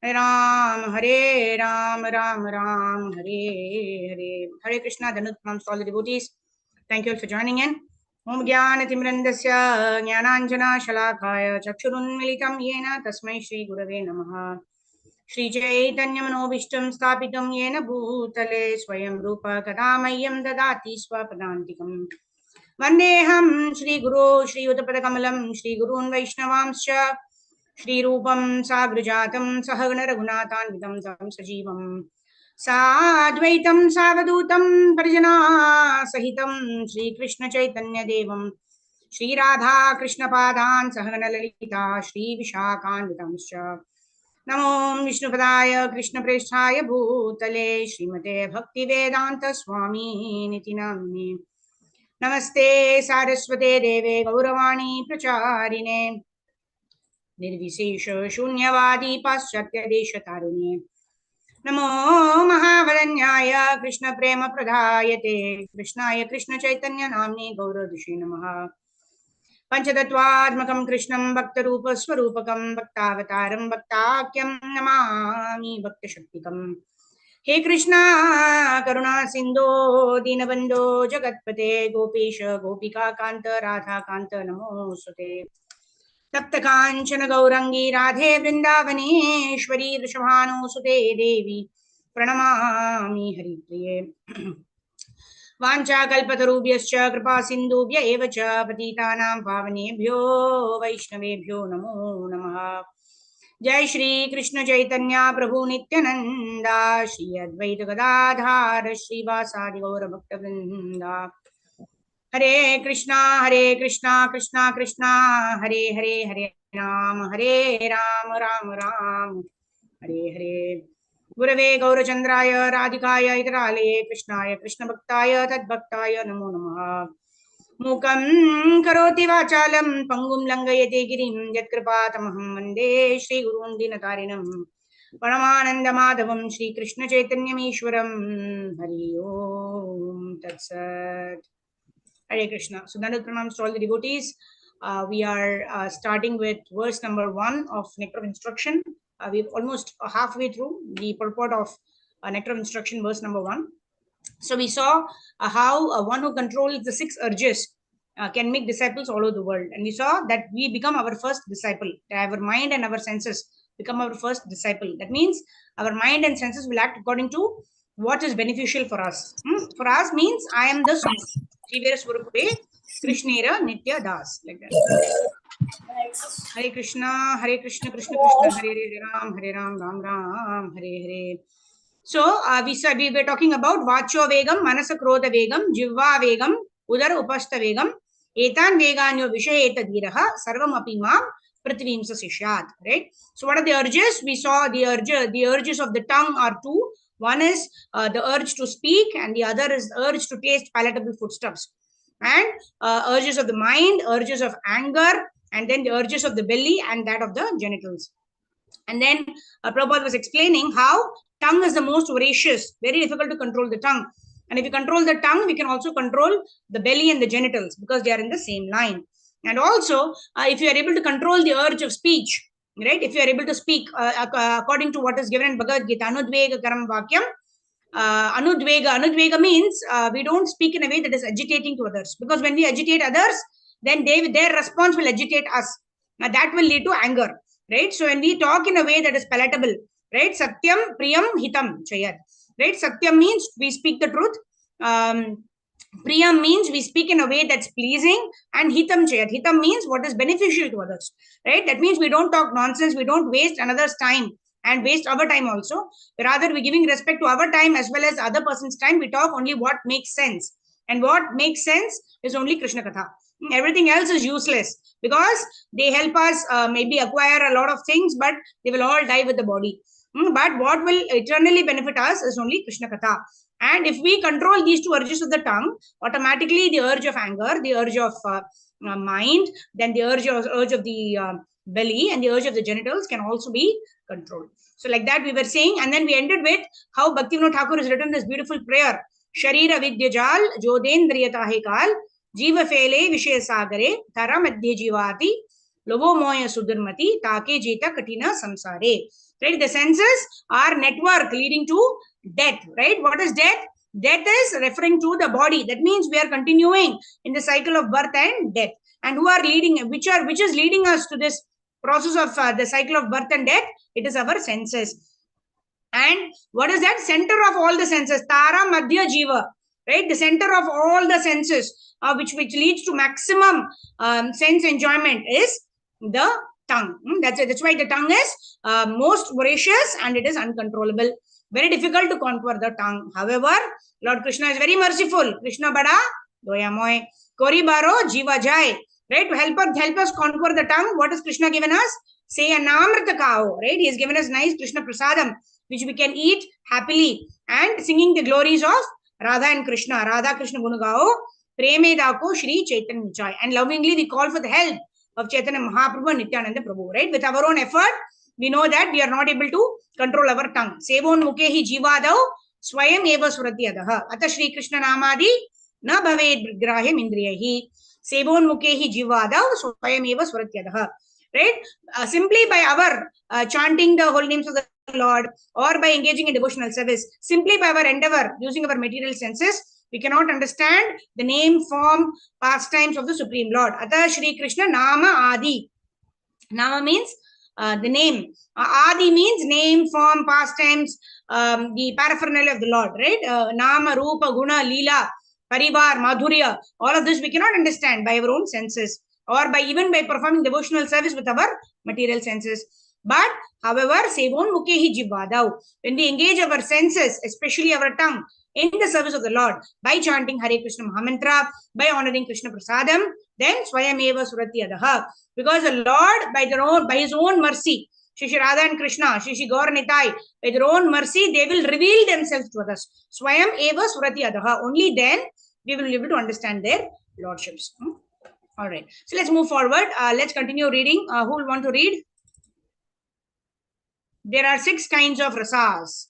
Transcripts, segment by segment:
Hare Ram, Ram Ram, Hare Hare. Hare Krishna, Dhanutpranams to all the devotees. Thank you all for joining in. Om Jnanatimrandasya Jnananjana Shalakaya Chakshurunmilitam Yena Tasmai Shri Gurave Namaha. Shri Chaitanya Manobishtam Stapitam Yena Bhutale Swayam Rupa Kadamayam Dadati Swapadantikam. Vandeham Shri Guru Shri Uttapadakamalam Shri Gurun Vaishnavamscha Shri Rupam Sagrajatam Sahagana Raghunathanvitam Tam Sajivam Sadvaitam Savadutam Parjana Sahitam Shri Krishna Chaitanya Devam Shri Radha Krishna Padan Sahagana Lalita Shri Vishakhanvitamscha Namo Vishnupadaya Krishna Preshthaya Bhutale Srimate Bhakti Vedanta Swami Niti Namine Namaste Saraswate Deve Gauravani Pracharine निर्विशेष शून्यवादी पाश्चात्य देश तारिणे नमो महावरण्याय कृष्ण प्रेम प्रदायते कृष्णाय कृष्ण चैतन्य नाम्ने गौरदुषे नमः पंचतत्वात्मकं कृष्णं भक्तरूप स्वरूपकं भक्तावतारं भक्ताख्यं नमामि भक्तशक्तिकम् हे कृष्णा करुणा सिंधो दीनबंधो जगत्पते गोपीश गोपिका कांत राधा कांत नमोस्तुते तप्त कांचन गौरंगी राधे वृंदावनेश्वरी वृषभानुसुते देवी प्रणमामि हरिप्रिये वाञ्छाकल्पतरुभ्यश्च कृपा सिन्धुभ्य एव च पतितानां पावनेभ्यो वैष्णवेभ्यो नमो नमः जय श्री कृष्ण चैतन्य प्रभु नित्यानंदा श्री अद्वैत गदाधार श्रीवासादि गौर भक्तवृंदा हरे कृष्णा कृष्णा कृष्णा हरे हरे हरे राम राम राम हरे हरे गुरवे गौरचंद्राय राधिकाय इतरालये कृष्णाय कृष्ण भक्ताय तद्भक्ताय नमो नमः मूकं करोति वाचालं पंगुं लंघयते गिरिं यत्कृपातमहं वन्दे श्रीगुरून् दीनतारिणं परमानन्दमाधवं श्रीकृष्णचैतन्यमीश्वरं हरि ओम तत्सत् Hare Krishna. So, Dandavat pranams to all the devotees. We are starting with verse number 1 of Nectar of Instruction. We've almost halfway through the purport of Nectar of Instruction, verse number 1. So, we saw how one who controls the 6 urges can make disciples all over the world. And we saw that we become our first disciple. Our mind and our senses become our first disciple. That means our mind and senses will act according to what is beneficial for us. For us means I am the source. Shivera Swarupe, Krishnera Nitya Das. Like that. Hare Krishna, Krishna Krishna, Hare Ram, Ram Ram, Hare Hare. So we were talking about Vacho Vegam, Manasa Krodha Vegam, Jivva Vegam, Udara Upasta Vegam, Etan Veganyo Vishayeta Diraha, Sarvam Apimam, Prithvimsa Sishyat. Right? So what are the urges? We saw the urges of the tongue are two. One is the urge to speak, and the other is the urge to taste palatable foodstuffs. And urges of the mind, urges of anger, and then the urges of the belly and that of the genitals. And then Prabhupada was explaining how tongue is the most voracious, very difficult to control the tongue. And if you control the tongue, we can also control the belly and the genitals because they are in the same line. And also, if you are able to control the urge of speech, right? If you are able to speak according to what is given in Bhagavad Gita, Anudvega Karam Vakyam, Anudvega means we don't speak in a way that is agitating to others. Because when we agitate others, then their response will agitate us. Now that will lead to anger. Right? So when we talk in a way that is palatable, right? Satyam, Priyam, Hitam, Chayat. Right? Satyam means we speak the truth. Priyam means we speak in a way that's pleasing, and Hitam Chayat. Hitam means what is beneficial to others. Right? That means we don't talk nonsense, we don't waste another's time and waste our time also. Rather, we're giving respect to our time as well as other person's time. We talk only what makes sense. And what makes sense is only Krishna Katha. Everything else is useless because they help us maybe acquire a lot of things, but they will all die with the body. But what will eternally benefit us is only Krishna Katha. And if we control these two urges of the tongue, automatically the urge of anger, the urge of mind, then the urge of the belly and the urge of the genitals can also be controlled. So like that we were saying, and then we ended with how Bhaktivinoda Thakur has written this beautiful prayer. Sharira Vidyajal Jodendriyata Hekal Jiva Fele Vishaya Sagare Tara Madhya Jivati Lovo Moya Sudarmati Take Jeta Katina Samsare. right? The senses are network leading to death, right? What is death? Death is referring to the body. That means we are continuing in the cycle of birth and death. And who are leading, which is leading us to this process of the cycle of birth and death? It is our senses. And what is that? Center of all the senses, Tara Madhya Jiva, right? The center of all the senses, which leads to maximum sense enjoyment, is the tongue. That's why the tongue is most voracious and it is uncontrollable. Very difficult to conquer the tongue. However, Lord Krishna is very merciful. Krishna bada doya moy, kori baro jiva jai. Right? To help us conquer the tongue, what has Krishna given us? Say a namrita kao. Right? He has given us nice Krishna prasadam, which we can eat happily, and singing the glories of Radha and Krishna. Radha Krishna Gunugao, Preme Dako Shri Chaitanya Chai. And lovingly we call for the help of Chaitanya Mahaprabhu and Nityananda Prabhu. Right? With our own effort, we know that we are not able to control our tongue. Sevon Mukehi Jivadau Swayam Eva Suratyadaha. Ata Shri Krishna Namadi Na Bhaved Grahim Indriyahi. Sevon Mukehi Jivadau Swayam Eva Suratyadaha. Right? Simply by our chanting the holy names of the Lord, or by engaging in devotional service, simply by our endeavor, using our material senses, we cannot understand the name, form, pastimes of the Supreme Lord. Ata Shri Krishna Nama Adi. Nama means the name. Adi means name, form, pastimes, the paraphernalia of the Lord, right? Nama, Rupa, Guna, Leela, Parivar, Madhurya, all of this we cannot understand by our own senses, or by even by performing devotional service with our material senses. But however, Sevon Mukehi Jivadav, when we engage our senses, especially our tongue, in the service of the Lord, by chanting Hare Krishna Mahamantra, by honoring Krishna Prasadam, then Swayameva Suratyadaha. Because the Lord, by his own mercy, Shri Radha and Krishna, Shri Gaur Nitai, by their own mercy, they will reveal themselves to us. Swayam Eva Suratyadaha. Only then we will be able to understand their lordships. All right. So let's move forward. Let's continue reading. Who will want to read? There are 6 kinds of rasas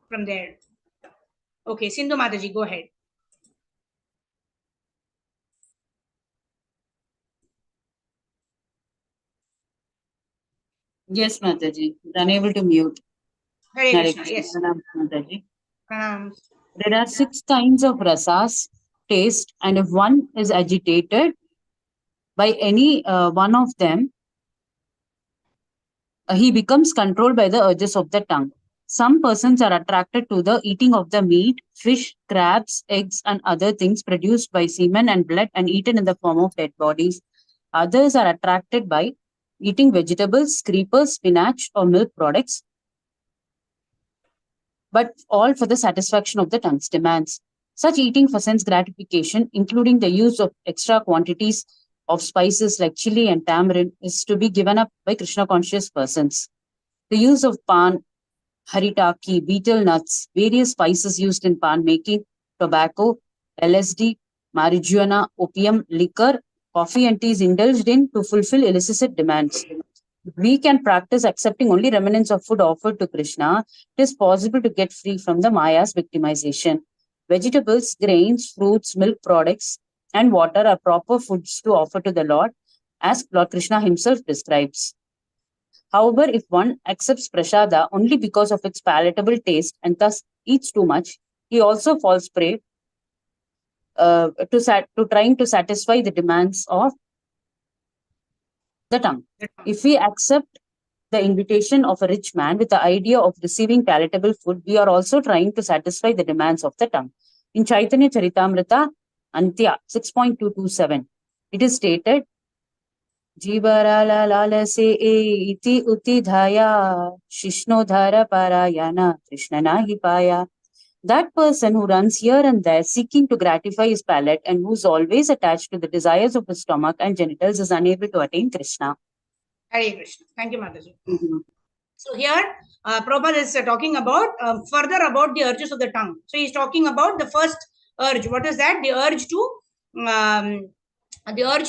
from there. Okay, Sindhu Mataji, go ahead. Yes, Mataji. Unable to mute. Hare Krishna, yes. Mataji. There are 6 kinds of rasas, taste, and if one is agitated by any one of them, he becomes controlled by the urges of the tongue. Some persons are attracted to the eating of the meat, fish, crabs, eggs, and other things produced by semen and blood and eaten in the form of dead bodies. Others are attracted by eating vegetables, creepers, spinach, or milk products, but all for the satisfaction of the tongue's demands. Such eating for sense gratification, including the use of extra quantities of spices like chili and tamarind, is to be given up by Krishna conscious persons. The use of pan, haritaki, betel nuts, various spices used in pan making, tobacco, LSD, marijuana, opium, liquor, coffee, and tea is indulged in to fulfill illicit demands. We can practice accepting only remnants of food offered to Krishna. It is possible to get free from the Maya's victimization. Vegetables, grains, fruits, milk products, and water are proper foods to offer to the Lord, as Lord Krishna himself describes. However, if one accepts prasada only because of its palatable taste and thus eats too much, he also falls prey to trying to satisfy the demands of the tongue. If we accept the invitation of a rich man with the idea of receiving palatable food, we are also trying to satisfy the demands of the tongue. In Chaitanya Charitamrita, Antya 6.227, it is stated, Jivarala lalase iti uti dhaya shishnodhara parayana krishnana hipaya. That person who runs here and there seeking to gratify his palate and who is always attached to the desires of his stomach and genitals is unable to attain Krishna. Hare Krishna. Thank you, Mataji. So here, Prabhupada is talking about further about the urges of the tongue. So he's talking about the first urge. What is that? The urge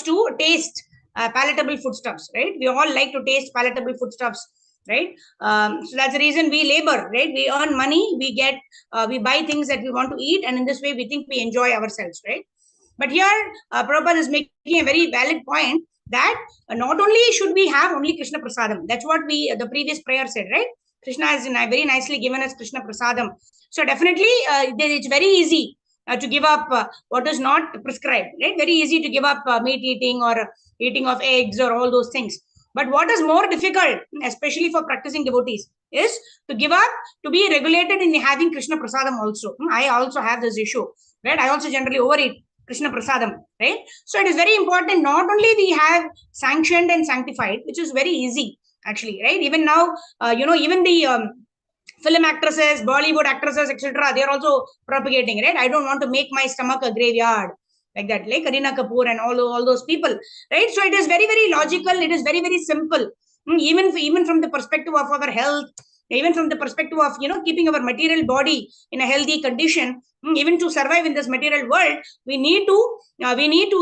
to taste palatable foodstuffs, right? We all like to taste palatable foodstuffs, right? So that's the reason we labor, right? We earn money, we buy things that we want to eat, and in this way we think we enjoy ourselves, right? But here, Prabhupada is making a very valid point that not only should we have only Krishna Prasadam, that's what the previous prayer said, right? Krishna has very nicely given us Krishna Prasadam. So definitely it's very easy to give up what is not prescribed, right? Very easy to give up meat eating or eating of eggs or all those things. But what is more difficult, especially for practicing devotees, is to give up, to be regulated in having Krishna Prasadam also. I also have this issue, right? I also generally overeat Krishna Prasadam, right? So it is very important. Not only we have sanctioned and sanctified, which is very easy actually, right? Even now, even the film actresses, Bollywood actresses, etc., they are also propagating, right? I don't want to make my stomach a graveyard like that, like Kareena Kapoor and all those people, right? So it is very, very logical. It is very, very simple. Even from the perspective of our health, even from the perspective of keeping our material body in a healthy condition, even to survive in this material world, we need to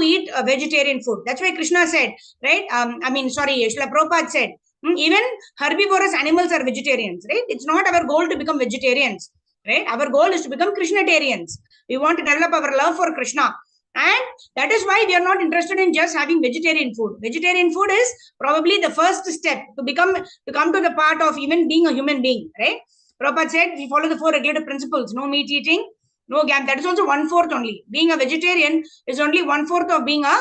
eat a vegetarian food. That's why Krishna said, right? Srila Prabhupada said, even herbivorous animals are vegetarians, right? It's not our goal to become vegetarians, right? Our goal is to become Krishnatarians. We want to develop our love for Krishna. And that is why we are not interested in just having vegetarian food. Vegetarian food is probably the first step to come to the part of even being a human being, right? Prabhupada said, we follow the 4 regulative principles: no meat eating, no gam. That is also 1/4 only. Being a vegetarian is only 1/4 of being a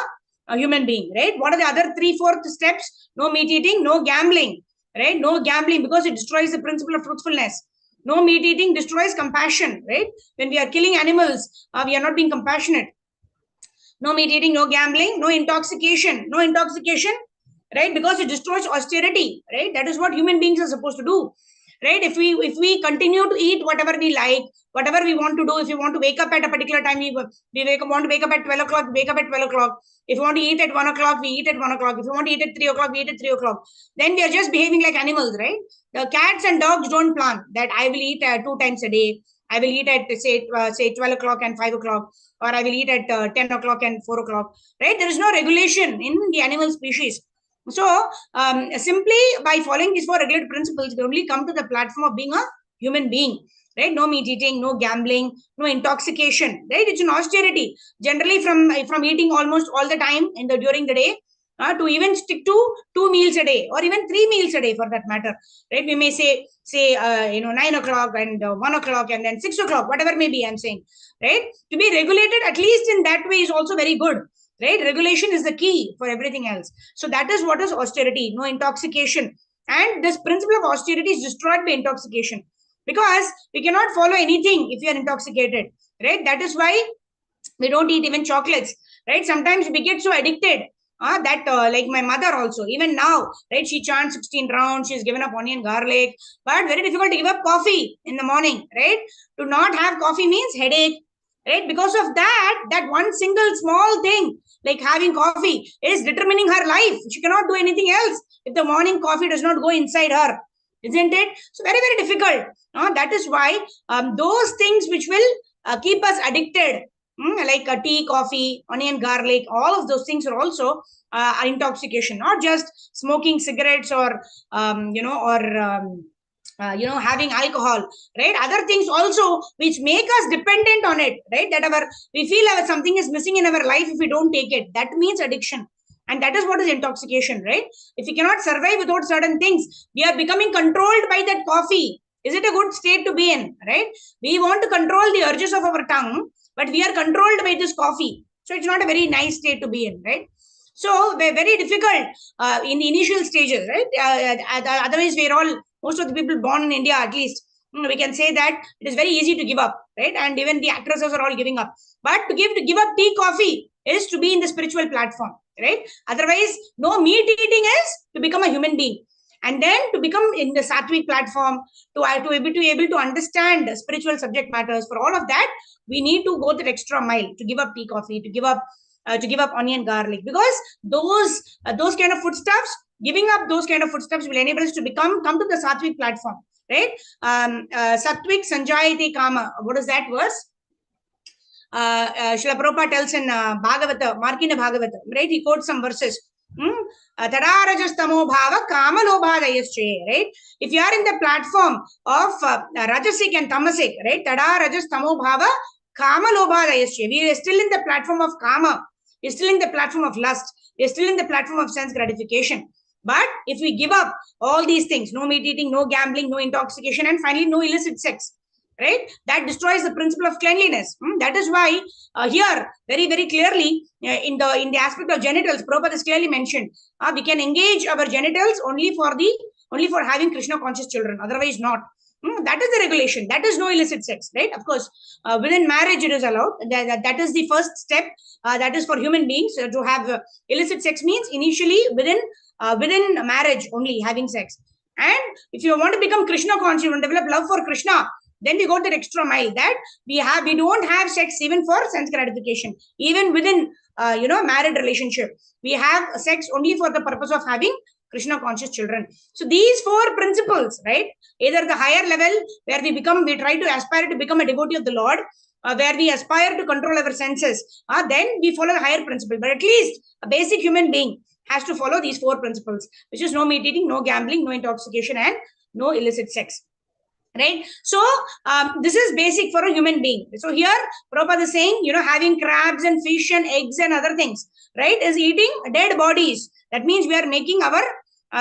human being, right? What are the other 3/4 steps? No meat eating, no gambling, right? No gambling, because it destroys the principle of truthfulness. No meat eating destroys compassion, right? When we are killing animals, we are not being compassionate. No meat eating, no gambling, no intoxication, right? Because it destroys austerity, right? That is what human beings are supposed to do, right? If we continue to eat whatever we like, whatever we want to do, if we want to wake up at a particular time, we want to wake up at 12 o'clock, wake up at 12 o'clock. If we want to eat at 1 o'clock, we eat at 1 o'clock. If we want to eat at 3 o'clock, we eat at 3 o'clock. Then we are just behaving like animals, right? The cats and dogs don't plan that I will eat 2 times a day. I will eat at say 12 o'clock and 5 o'clock, or I will eat at 10 o'clock and 4 o'clock, right? There is no regulation in the animal species. So simply by following these 4 regulated principles, we only come to the platform of being a human being, right? No meat eating, no gambling, no intoxication, right? It's an austerity. Generally, from eating almost all the time during the day, to even stick to 2 meals a day, or even 3 meals a day for that matter, right? We may say 9 o'clock and 1 o'clock and then 6 o'clock, whatever may be, I'm saying, right? To be regulated at least in that way is also very good, right? Regulation is the key for everything else. So that is what is austerity. No intoxication. And this principle of austerity is destroyed by intoxication, because we cannot follow anything if we are intoxicated, right? That is why we don't eat even chocolates, right? Sometimes we get so addicted like my mother also, even now, right? She chants 16 rounds, she's given up onion garlic, but very difficult to give up coffee in the morning, right? To not have coffee means headache, right? Because of that one single small thing, like having coffee, is determining her life. She cannot do anything else if the morning coffee does not go inside her, isn't it? So very, very difficult. That is why those things which will keep us addicted, like tea, coffee, onion, garlic, all of those things are also intoxication. Not just smoking cigarettes or having alcohol, right? Other things also which make us dependent on it, right? That we feel something is missing in our life if we don't take it. That means addiction. And that is what is intoxication, right? If we cannot survive without certain things, we are becoming controlled by that coffee. Is it a good state to be in, right? We want to control the urges of our tongue, but we are controlled by this coffee. So it's not a very nice state to be in, right? So very difficult in the initial stages, right? Otherwise, most of the people born in India, at least, we can say that it is very easy to give up, right? And even the actresses are all giving up. But to give up tea, coffee is to be in the spiritual platform, right? Otherwise, no meat eating is to become a human being. And then to become in the sattvic platform, to be able to understand spiritual subject matters, for all of that, we need to go the extra mile to give up tea, coffee, to give up onion, garlic, because those kind of foodstuffs, giving up those kind of foodstuffs will enable us to come to the sattvic platform, right? Sattvic sanjayate kama. What is that verse? Srila Prabhupada tells in Bhagavata, Markina Bhagavata, right? He quotes some verses. Tadarajastamo bhava kama lobhadayasche, right? If you are in the platform of rajasic and tamasic, right? Tadarajastamo bhava kama lobhadayasche. We are still in the platform of kama. We're still in the platform of lust. We're still in the platform of sense gratification. But if we give up all these things, no meat eating, no gambling, no intoxication, and finally no illicit sex, right? That destroys the principle of cleanliness. That is why here very very clearly in the aspect of genitals, Prabhupada is clearly mentioned. We can engage our genitals only for having Krishna conscious children, otherwise not. That is the regulation. That is no illicit sex, right? Of course, within marriage it is allowed. That is the first step. That is for human beings to have illicit sex means initially within marriage only having sex. And if you want to become Krishna conscious, you want to develop love for Krishna, then we go that extra mile that we don't have sex even for sense gratification, even within married relationship. We have sex only for the purpose of having Krishna conscious children. So these four principles, right? Either the higher level where we try to aspire to become a devotee of the Lord, where we aspire to control our senses, then we follow the higher principle. But at least a basic human being has to follow these four principles, which is no meat eating, no gambling, no intoxication, and no illicit sex. Right? So this is basic for a human being. So here Prabhupada is saying, having crabs and fish and eggs and other things, right, is eating dead bodies. That means we are making our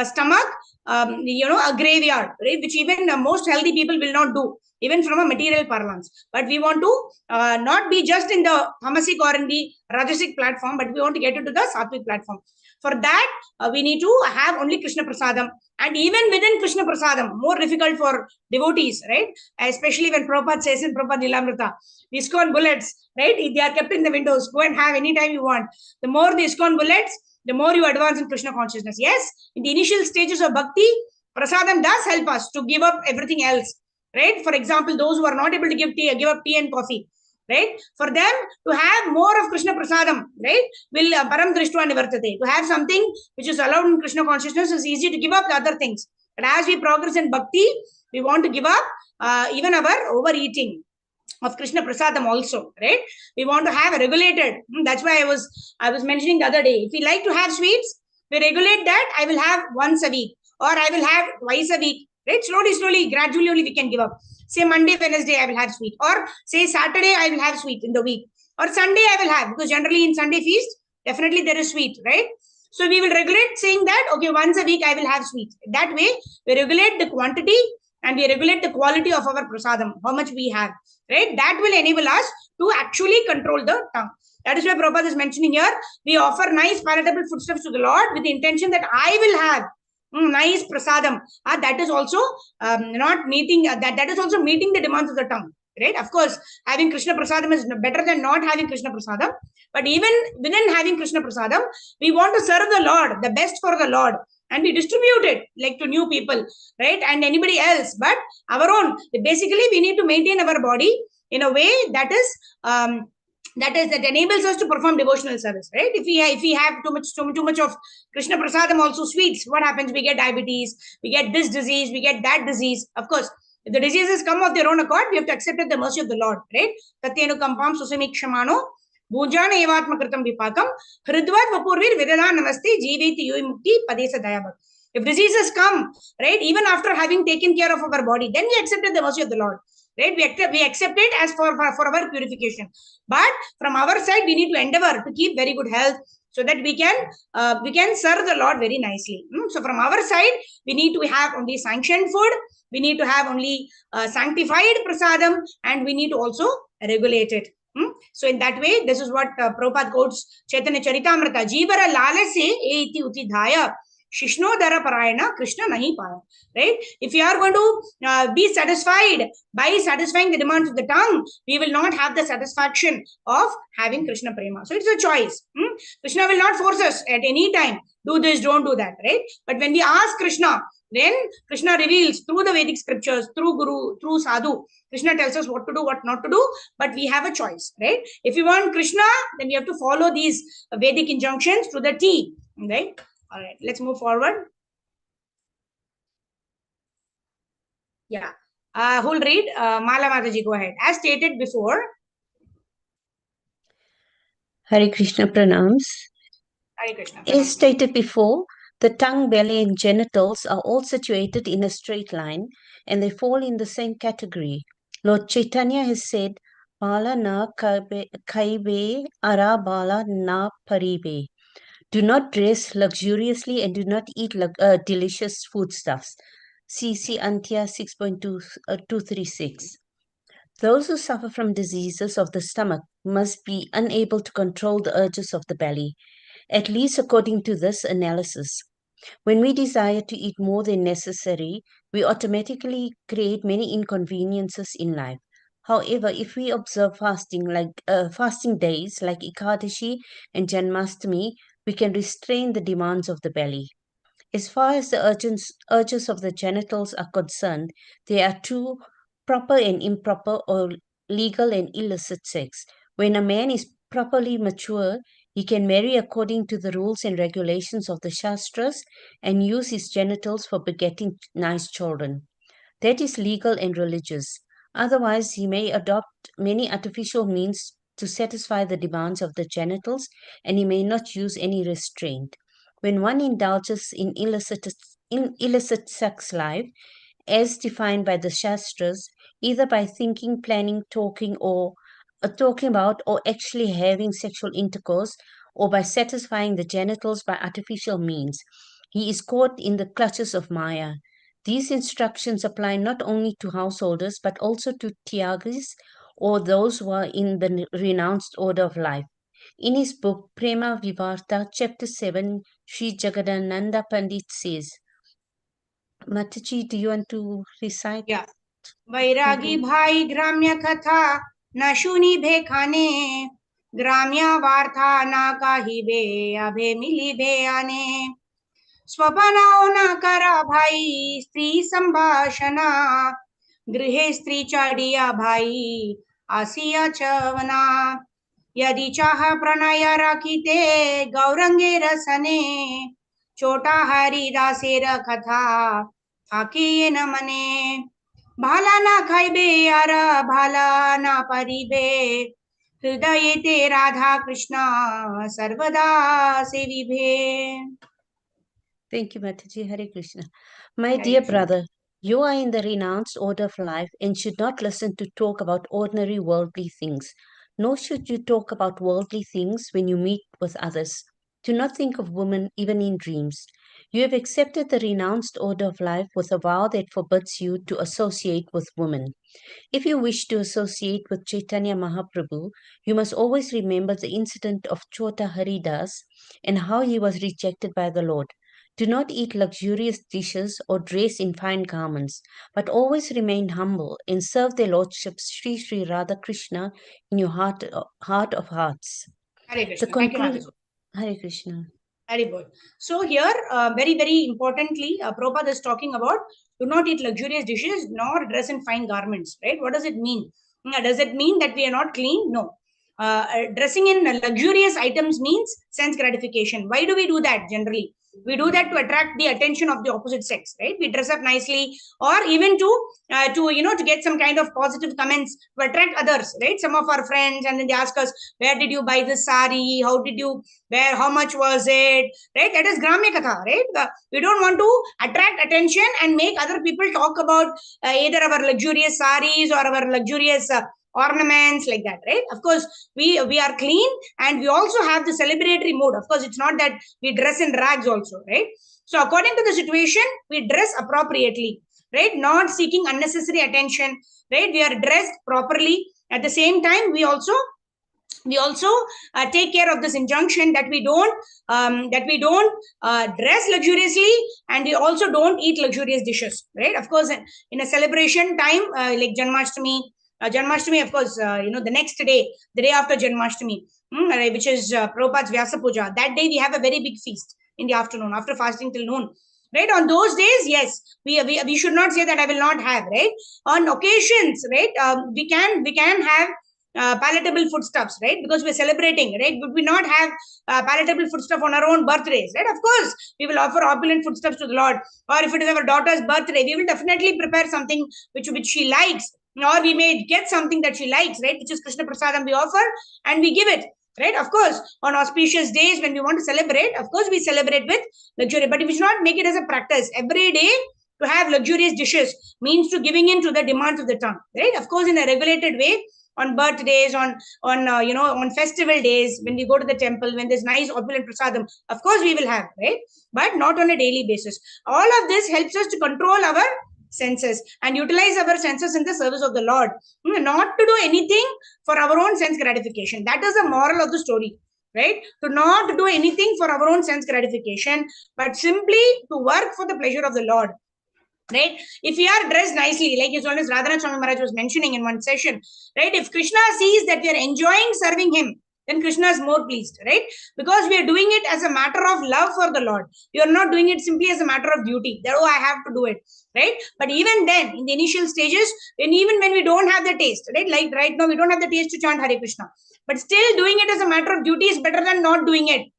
stomach, a graveyard, right, which even most healthy people will not do, even from a material parlance. But we want to not be just in the tamasic or in the rajasic platform, but we want to get into the sattvic platform. For that, we need to have only Krishna Prasadam. And even within Krishna Prasadam, more difficult for devotees, right? Especially when Prabhupada says in Prabhupada Lilamrita, the ISKCON bullets, right? They are kept in the windows. Go and have anytime you want. The more the ISKCON bullets, the more you advance in Krishna consciousness. Yes, in the initial stages of bhakti, Prasadam does help us to give up everything else, right? For example, those who are not able to give up tea and coffee, right? For them to have more of Krishna Prasadam, right? Will param drishtva nivartate. To have something which is allowed in Krishna consciousness is easy to give up the other things. But as we progress in bhakti, we want to give up even our overeating of Krishna Prasadam also, right? We want to have a regulated. That's why I was mentioning the other day. If we like to have sweets, we regulate that. I will have once a week, or I will have twice a week, right? Slowly, gradually only we can give up. Say Monday, Wednesday, I will have sweet, or say Saturday, I will have sweet in the week, or Sunday, I will have, because generally in Sunday feast, definitely there is sweet, right? So we will regulate saying that, okay, once a week I will have sweet. That way, we regulate the quantity and we regulate the quality of our prasadam, how much we have, right? That will enable us to actually control the tongue. That is why Prabhupada is mentioning here, we offer nice palatable foodstuffs to the Lord with the intention that I will have nice prasadam. That is also not meeting, that is also meeting the demands of the tongue, right? Of course, having Krishna prasadam is better than not having Krishna prasadam. But even within having Krishna prasadam, we want to serve the Lord, the best for the Lord. And we distribute it like to new people, right? And anybody else, but our own. Basically, we need to maintain our body in a way that enables us to perform devotional service, right? If we have too much of Krishna Prasadam, also sweets, what happens? We get diabetes, we get this disease, we get that disease. Of course, if the diseases come of their own accord, we have to accept the mercy of the Lord, right? Tatyenu kampam susamikshmano Bhujana evatmakritam vipakam hridvat vapurvir vidana namaste jiveti yui mukti padesa dayabhak. If diseases come, right, even after having taken care of our body, then we accepted the mercy of the Lord, right? We accept it as for our purification. But from our side, we need to endeavor to keep very good health so that we can serve the Lord very nicely. So from our side, we need to have only sanctioned food, we need to have only sanctified prasadam, and we need to also regulate it. So in that way, this is what Prabhupada quotes Chaitanya Charitamrita. Jivara lalase eti uti dhaya Shishnodara Parayana Krishna Nahi Paya. Right? If you are going to be satisfied by satisfying the demands of the tongue, we will not have the satisfaction of having Krishna Prema. So it's a choice. Krishna will not force us at any time. Do this, don't do that. Right? But when we ask Krishna, then Krishna reveals through the Vedic scriptures, through Guru, through Sadhu. Krishna tells us what to do, what not to do, but we have a choice, right? If you want Krishna, then you have to follow these Vedic injunctions to the T, right? All right, let's move forward. Yeah, who'll read? Mala Mataji, go ahead. As stated before. Hare Krishna pranams. Hare Krishna. As stated before, the tongue, belly, and genitals are all situated in a straight line, and they fall in the same category. Lord Chaitanya has said, Bala na kaibe, ara bala na paribe. Do not dress luxuriously and do not eat delicious foodstuffs. CC Antya 6.236. Those who suffer from diseases of the stomach must be unable to control the urges of the belly, at least according to this analysis. When we desire to eat more than necessary, we automatically create many inconveniences in life. However, if we observe fasting days like Ekadashi and Janmashtami, we can restrain the demands of the belly. As far as the urges of the genitals are concerned, there are two: proper and improper, or legal and illicit sex. When a man is properly mature, he can marry according to the rules and regulations of the Shastras and use his genitals for begetting nice children. That is legal and religious. Otherwise, he may adopt many artificial means to satisfy the demands of the genitals, and he may not use any restraint. When one indulges in illicit sex life, as defined by the Shastras, either by thinking, planning, talking about, or actually having sexual intercourse, or by satisfying the genitals by artificial means, he is caught in the clutches of Maya. These instructions apply not only to householders but also to Tyagis, or those who are in the renounced order of life. In his book Prema Vivarta, chapter 7, Sri Jagadananda Pandit says, Mataji, do you want to recite? Yeah. वैरागी भाई ग्राम्य कथा न शुनी भे खाने, ग्राम्य वार्ता ना काही बे अभे मिली बे आने, स्वपनाव न करा भाई स्त्री संभाषणा, गृहे स्त्री चाडिया भाई आसिया चवना, यदि चाह प्रणय राखीते गौरंगे रसने, छोटा हरिदासेर कथा थाके न मने, भाला ना खाइबे यार भाला ना परिबे, हृदय ते राधा कृष्ण सर्वदा सेविभे. Thank you, Mataji. Hare Krishna. My dear brother, you are in the renounced order of life and should not listen to talk about ordinary worldly things, nor should you talk about worldly things when you meet with others. Do not think of women even in dreams. You have accepted the renounced order of life with a vow that forbids you to associate with women. If you wish to associate with Chaitanya Mahaprabhu, you must always remember the incident of Chota Haridas and how he was rejected by the Lord. Do not eat luxurious dishes or dress in fine garments, but always remain humble and serve their lordship Sri Sri Radha Krishna in your heart of hearts. Hare Krishna. Thank you, Mataji. Hare Krishna. Very good. So here, very, very importantly, Prabhupada is talking about do not eat luxurious dishes nor dress in fine garments, right? What does it mean? Does it mean that we are not clean? No. Dressing in luxurious items means sense gratification. Why do we do that generally? We do that to attract the attention of the opposite sex, right? We dress up nicely, or even to get some kind of positive comments to attract others, right? Some of our friends, and then they ask us, where did you buy this sari? How did you wear? How much was it? Right? That is Gramya Katha, right? We don't want to attract attention and make other people talk about either our luxurious saris or our luxurious ornaments, like that, right? Of course, we are clean, and we also have the celebratory mood. Of course, it's not that we dress in rags also, right? So according to the situation, we dress appropriately, right? Not seeking unnecessary attention, right? We are dressed properly. At the same time, we also take care of this injunction that we don't dress luxuriously, and we also don't eat luxurious dishes, right? Of course, in a celebration time like Janmashtami, of course, the next day, the day after Janmashtami, which is Prabhupada's Vyasa Puja, that day we have a very big feast in the afternoon, after fasting till noon. Right? On those days, yes, we should not say that I will not have, right? On occasions, right, we can have palatable foodstuffs, right? Because we're celebrating, right? Would we not have palatable foodstuff on our own birthdays, right? Of course, we will offer opulent foodstuffs to the Lord. Or if it is our daughter's birthday, we will definitely prepare something which she likes, or we may get something that she likes, right? Which is Krishna Prasadam we offer, and we give it, right? Of course, on auspicious days when we want to celebrate, of course, we celebrate with luxury, but we should not make it as a practice every day. To have luxurious dishes means to giving in to the demands of the tongue, right? Of course, in a regulated way, on birthdays, on on festival days, when we go to the temple, when there's nice opulent prasadam, of course we will have, right? But not on a daily basis. All of this helps us to control our senses and utilize our senses in the service of the Lord, not to do anything for our own sense gratification. That is the moral of the story, right? To not do anything for our own sense gratification, but simply to work for the pleasure of the Lord. Right? If we are dressed nicely, like as always Radhanath Swami Maharaj was mentioning in one session, right? If Krishna sees that we are enjoying serving him, then Krishna is more pleased, right? Because we are doing it as a matter of love for the Lord. We are not doing it simply as a matter of duty. That, oh, I have to do it, right? But even then, in the initial stages, even when we don't have the taste, right? Like right now, we don't have the taste to chant Hare Krishna. But still doing it as a matter of duty is better than not doing it.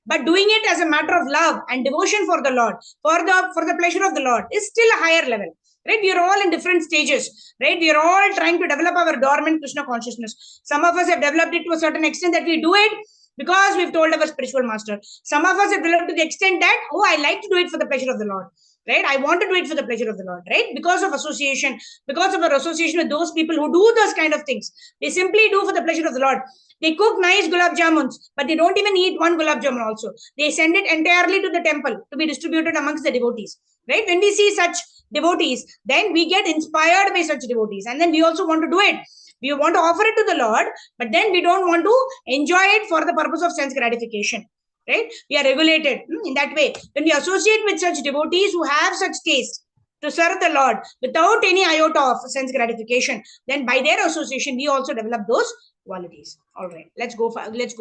But doing it as a matter of love and devotion for the Lord, for the pleasure of the Lord, is still a higher level, right? We are all in different stages, right? We are all trying to develop our dormant Krishna consciousness. Some of us have developed it to a certain extent that we do it because we've told our spiritual master. Some of us have developed to the extent that, oh, I like to do it for the pleasure of the Lord, right? I want to do it for the pleasure of the Lord, right? Because of association, because of our association with those people who do those kind of things. They simply do for the pleasure of the Lord. They cook nice gulab jamuns, but they don't even eat one gulab jamun also. They send it entirely to the temple to be distributed amongst the devotees, right? When we see such devotees, then we get inspired by such devotees. And then we also want to do it. We want to offer it to the Lord, but then we don't want to enjoy it for the purpose of sense gratification, right? We are regulated in that way. When we associate with such devotees who have such taste to serve the Lord without any iota of sense gratification, then by their association, we also develop those qualities. All right, let's go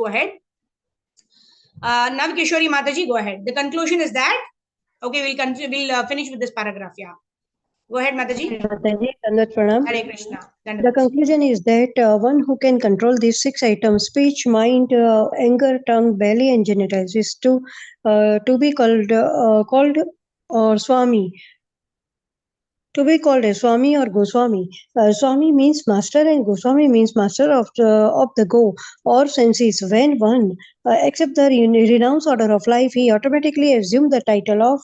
ahead. Navkishori Mataji, go ahead. The conclusion is that, okay, we'll finish with this paragraph. Yeah, go ahead, Mataji. Hare Krishna. The conclusion is that one who can control these 6 items, speech, mind, anger, tongue, belly, and genitals, is to be called or Swami. To be called a Swami or Goswami. Swami means master and Goswami means master of the go or senses. When one accepts the renounced order of life, he automatically assumes the title of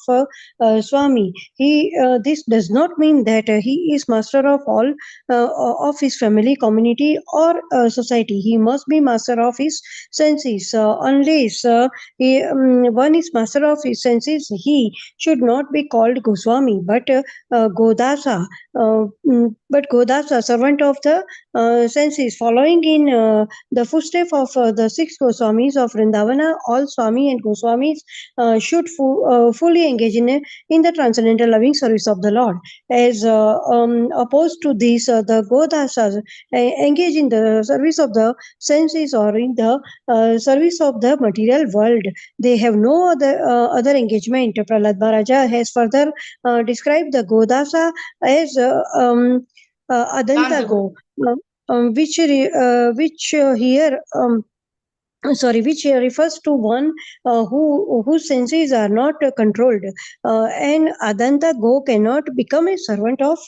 Swami. This does not mean that he is master of all of his family, community, or society. He must be master of his senses. Unless one is master of his senses, he should not be called Goswami, but Godasa. But Godasa, servant of the senses, following in the footsteps of the 6 Goswamis of Vrindavana, all Swami and Goswamis should fully engage in the transcendental loving service of the Lord. As opposed to this, the Godasas engage in the service of the senses or in the service of the material world. They have no other engagement. Prahlad Maharaja has further described the Godasa as Adanta Go, which here refers to one whose senses are not controlled. And Adanta Go cannot become a servant of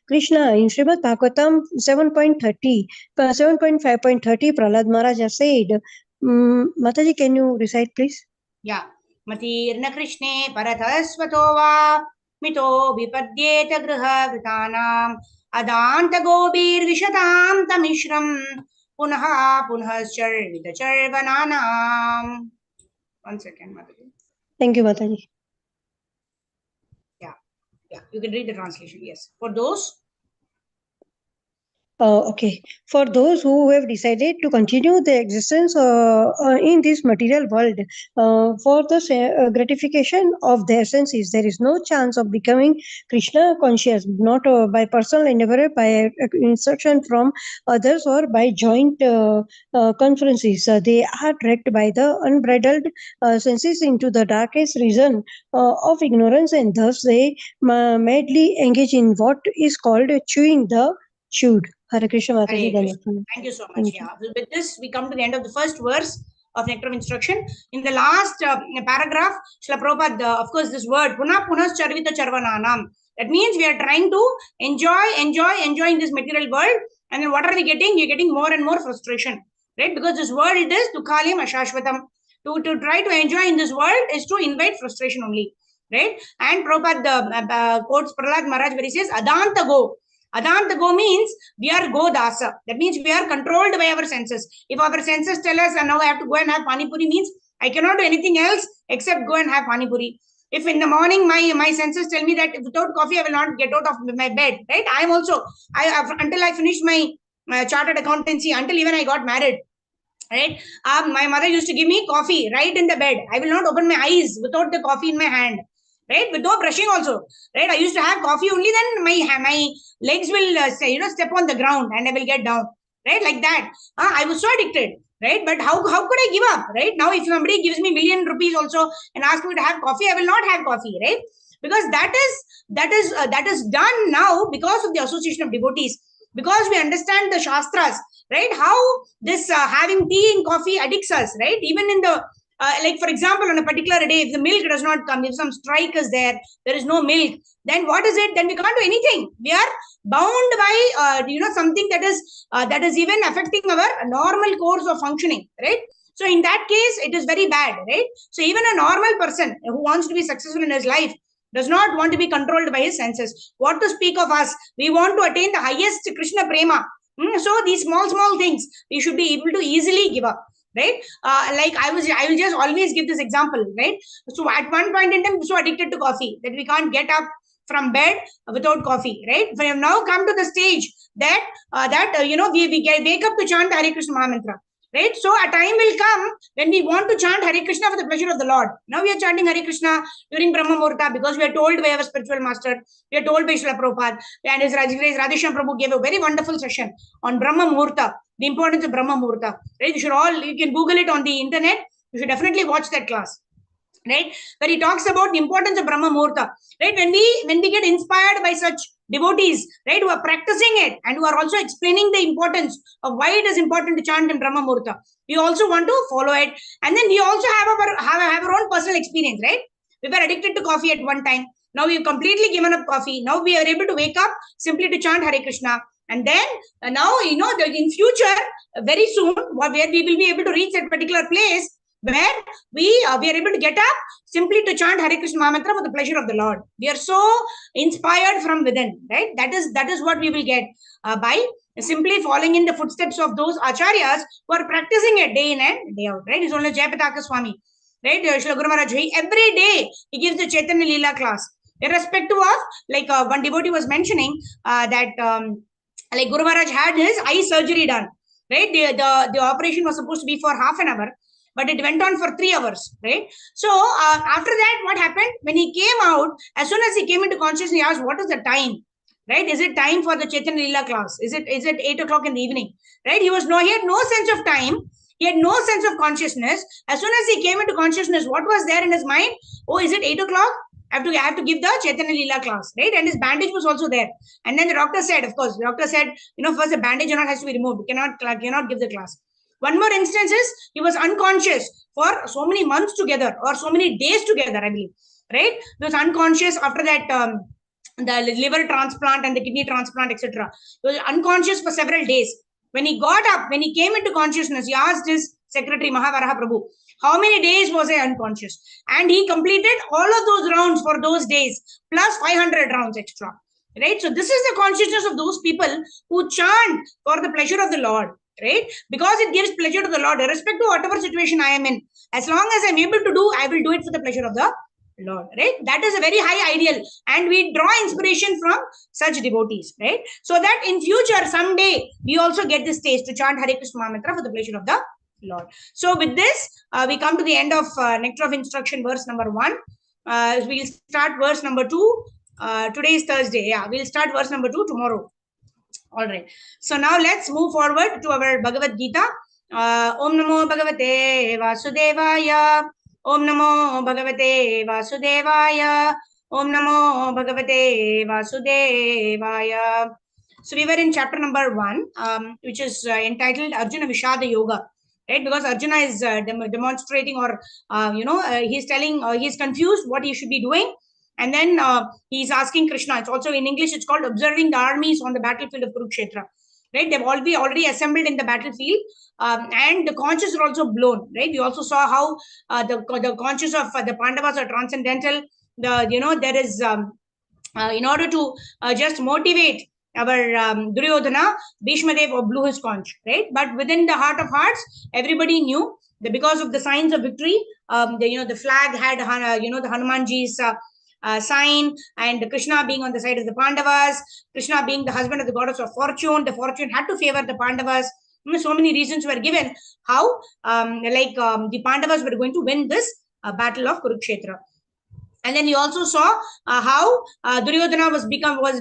Krishna. In Srimad Bhagavatam 7.5.30, Prahlad Maharaja said, Mataji, can you recite, please? Yeah. Matirna Krishne Parathasvato va mito vipadyeta griha vritanam adanta gobir vishatam tamishram punaha punhascharvita charvananam. 1 second, Mataji. Thank you, Mataji. Yeah, you can read the translation. Yes, for those. Okay. For those who have decided to continue their existence in this material world for the gratification of their senses, there is no chance of becoming Krishna conscious, not by personal endeavor, by instruction from others, or by joint conferences. They are dragged by the unbridled senses into the darkest region of ignorance, and thus they madly engage in what is called chewing the chewed. Hare Krishna, Mataji. Thank you so much. Yeah. With this, we come to the end of the first verse of Nectar of Instruction. In the last paragraph, Srila Prabhupada, of course, this word, Punah Charvita Charvananam. That means we are trying to enjoy in this material world. And then what are we getting? You're getting more and more frustration, right? Because this world is Dukhalim Ashashvatam. To try to enjoy in this world is to invite frustration only, right? And Prabhupada quotes Prahlad Maharaj where he says, Adanta Go. Adanta means we are go dasa. That means we are controlled by our senses. If our senses tell us, and now I have to go and have pani puri, means I cannot do anything else except go and have pani puri. If in the morning my senses tell me that without coffee I will not get out of my bed, right? I am also, until I finished my chartered accountancy, until even I got married, right? My mother used to give me coffee right in the bed. I will not open my eyes without the coffee in my hand, right? With no brushing also, right? I used to have coffee only, then my legs will step on the ground and I will get down, right? Like that. I was so addicted, right? But how could I give up, right? Now if somebody gives me million rupees also and asks me to have coffee, I will not have coffee, right? Because that is done now because of the association of devotees, because we understand the shastras, right? How this having tea and coffee addicts us, right? Even in the like for example, on a particular day, if the milk does not come, if some strike is there is no milk, then what is it? Then we can't do anything. We are bound by something that is even affecting our normal course of functioning, right? So in that case, it is very bad, right? So even a normal person who wants to be successful in his life does not want to be controlled by his senses. What to speak of us? We want to attain the highest Krishna prema. So these small things we should be able to easily give up, right? Like I will just always give this example, right? So at one point in time, we're so addicted to coffee that we can't get up from bed without coffee, right? We have now come to the stage that we wake up to chant Hare Krishna Mahamantra, right? So a time will come when we want to chant Hare Krishna for the pleasure of the Lord. Now we are chanting Hare Krishna during Brahma Muhurta because we are told by our spiritual master, we are told by Srila Prabhupada, and his Radheshyam Prabhu gave a very wonderful session on Brahma Muhurta, the importance of Brahma Muhurta, right? You can Google it on the internet. You should definitely watch that class, right? Where he talks about the importance of Brahma Muhurta, right? When we get inspired by such devotees, right, who are practicing it and who are also explaining the importance of why it is important to chant in Brahma Muhurta, we also want to follow it. And then we also have our own personal experience, right? We were addicted to coffee at one time. Now we've completely given up coffee. Now we are able to wake up simply to chant Hare Krishna. And then now, in future, very soon, where we will be able to reach that particular place where we are able to get up simply to chant Hare Krishna Mahamantra for the pleasure of the Lord. We are so inspired from within, right? That is what we will get by simply following in the footsteps of those acharyas who are practicing it day in and day out, right? It's only Jayapataka Swami, right? Srila Guru Maharaj, every day he gives the Chaitanya Leela class, irrespective of, like one devotee was mentioning that like Guru Maharaj had his eye surgery done, right? The operation was supposed to be for half an hour, but it went on for 3 hours, right? So after that, what happened? When he came out, as soon as he came into consciousness, he asked, what is the time? Right? Is it time for the Chaitanya Leela class? Is it 8 o'clock in the evening? Right? He had no sense of time. He had no sense of consciousness. As soon as he came into consciousness, what was there in his mind? Oh, is it 8 o'clock? I have to give the Chaitanya Leela class, right? And his bandage was also there. And then the doctor said, first the bandage has to be removed. Cannot give the class. One more instance is he was unconscious for so many months together or so many days together, I believe, right? He was unconscious after that the liver transplant and the kidney transplant, etc. He was unconscious for several days. When he got up, when he came into consciousness, he asked his secretary Mahavaraha Prabhu, how many days was I unconscious? And he completed all of those rounds for those days, plus 500 rounds extra. Right? So this is the consciousness of those people who chant for the pleasure of the Lord. Right? Because it gives pleasure to the Lord, irrespective of whatever situation I am in. As long as I'm able to do, I will do it for the pleasure of the Lord, right? That is a very high ideal, and we draw inspiration from such devotees, right? So that in future, someday, we also get this taste to chant Hare Krishna Mahamantra for the pleasure of the Lord. So with this, we come to the end of Nectar of Instruction, verse number 1. We'll start verse number 2. Today is Thursday. Yeah, we'll start verse number 2 tomorrow. All right. So now let's move forward to our Bhagavad Gita. Om Namo Bhagavate Vasudevaya. Om Namo Bhagavate Vasudevaya. Om Namo Bhagavate Vasudevaya. So we were in chapter number 1, which is entitled Arjuna Vishada Yoga, right? Because Arjuna is demonstrating, or he's telling, he's confused what he should be doing. And then he's asking Krishna. It's also in English, it's called observing the armies on the battlefield of Kurukshetra. Right? They've already assembled in the battlefield, and the conches are also blown. Right? We also saw how the conches of the Pandavas are transcendental. There is in order to just motivate Duryodhana, Bhishma Dev blew his conch, right? But within the heart of hearts, everybody knew that because of the signs of victory, the flag had, the Hanumanji's sign, and Krishna being on the side of the Pandavas, Krishna being the husband of the goddess of fortune, the fortune had to favor the Pandavas. So many reasons were given how, the Pandavas were going to win this battle of Kurukshetra. And then you also saw how Duryodhana was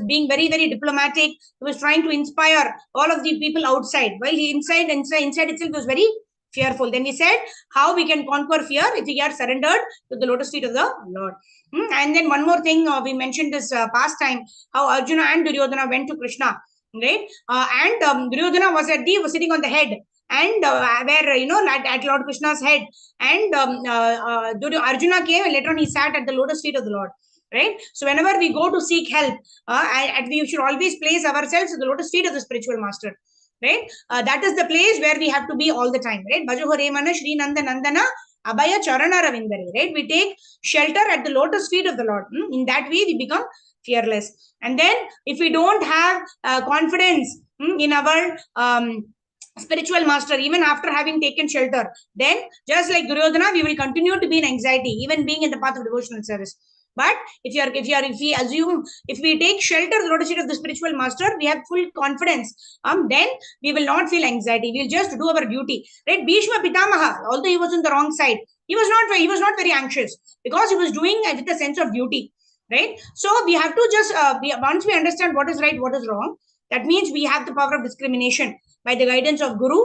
being very, very diplomatic. He was trying to inspire all of the people outside, while he inside itself was very fearful. Then he said, how we can conquer fear if we are surrendered to the lotus feet of the Lord. And then one more thing, we mentioned this past time, how Arjuna and Duryodhana went to Krishna, right? And Duryodhana was sitting on the head, and where at Lord Krishna's head, and Arjuna came, and later on he sat at the lotus feet of the Lord, right? So whenever we go to seek help, we should always place ourselves at the lotus feet of the spiritual master, right? That is the place where we have to be all the time, right? Bhajo Hare Mana Shri Nanda Nandana Abhaya Charana Ravindare, right? We take shelter at the lotus feet of the Lord. In that way, we become fearless. And then if we don't have confidence in our spiritual master, even after having taken shelter, then just like Duryodhana, we will continue to be in anxiety, even being in the path of devotional service. But if we take shelter the lotus feet of the spiritual master, we have full confidence. Then we will not feel anxiety. We'll just do our duty. Right? Bhishma Pitamaha, although he was on the wrong side, he was not very anxious, because he was doing it with a sense of duty. Right? So we have to just once we understand what is right, what is wrong, that means we have the power of discrimination by the guidance of Guru,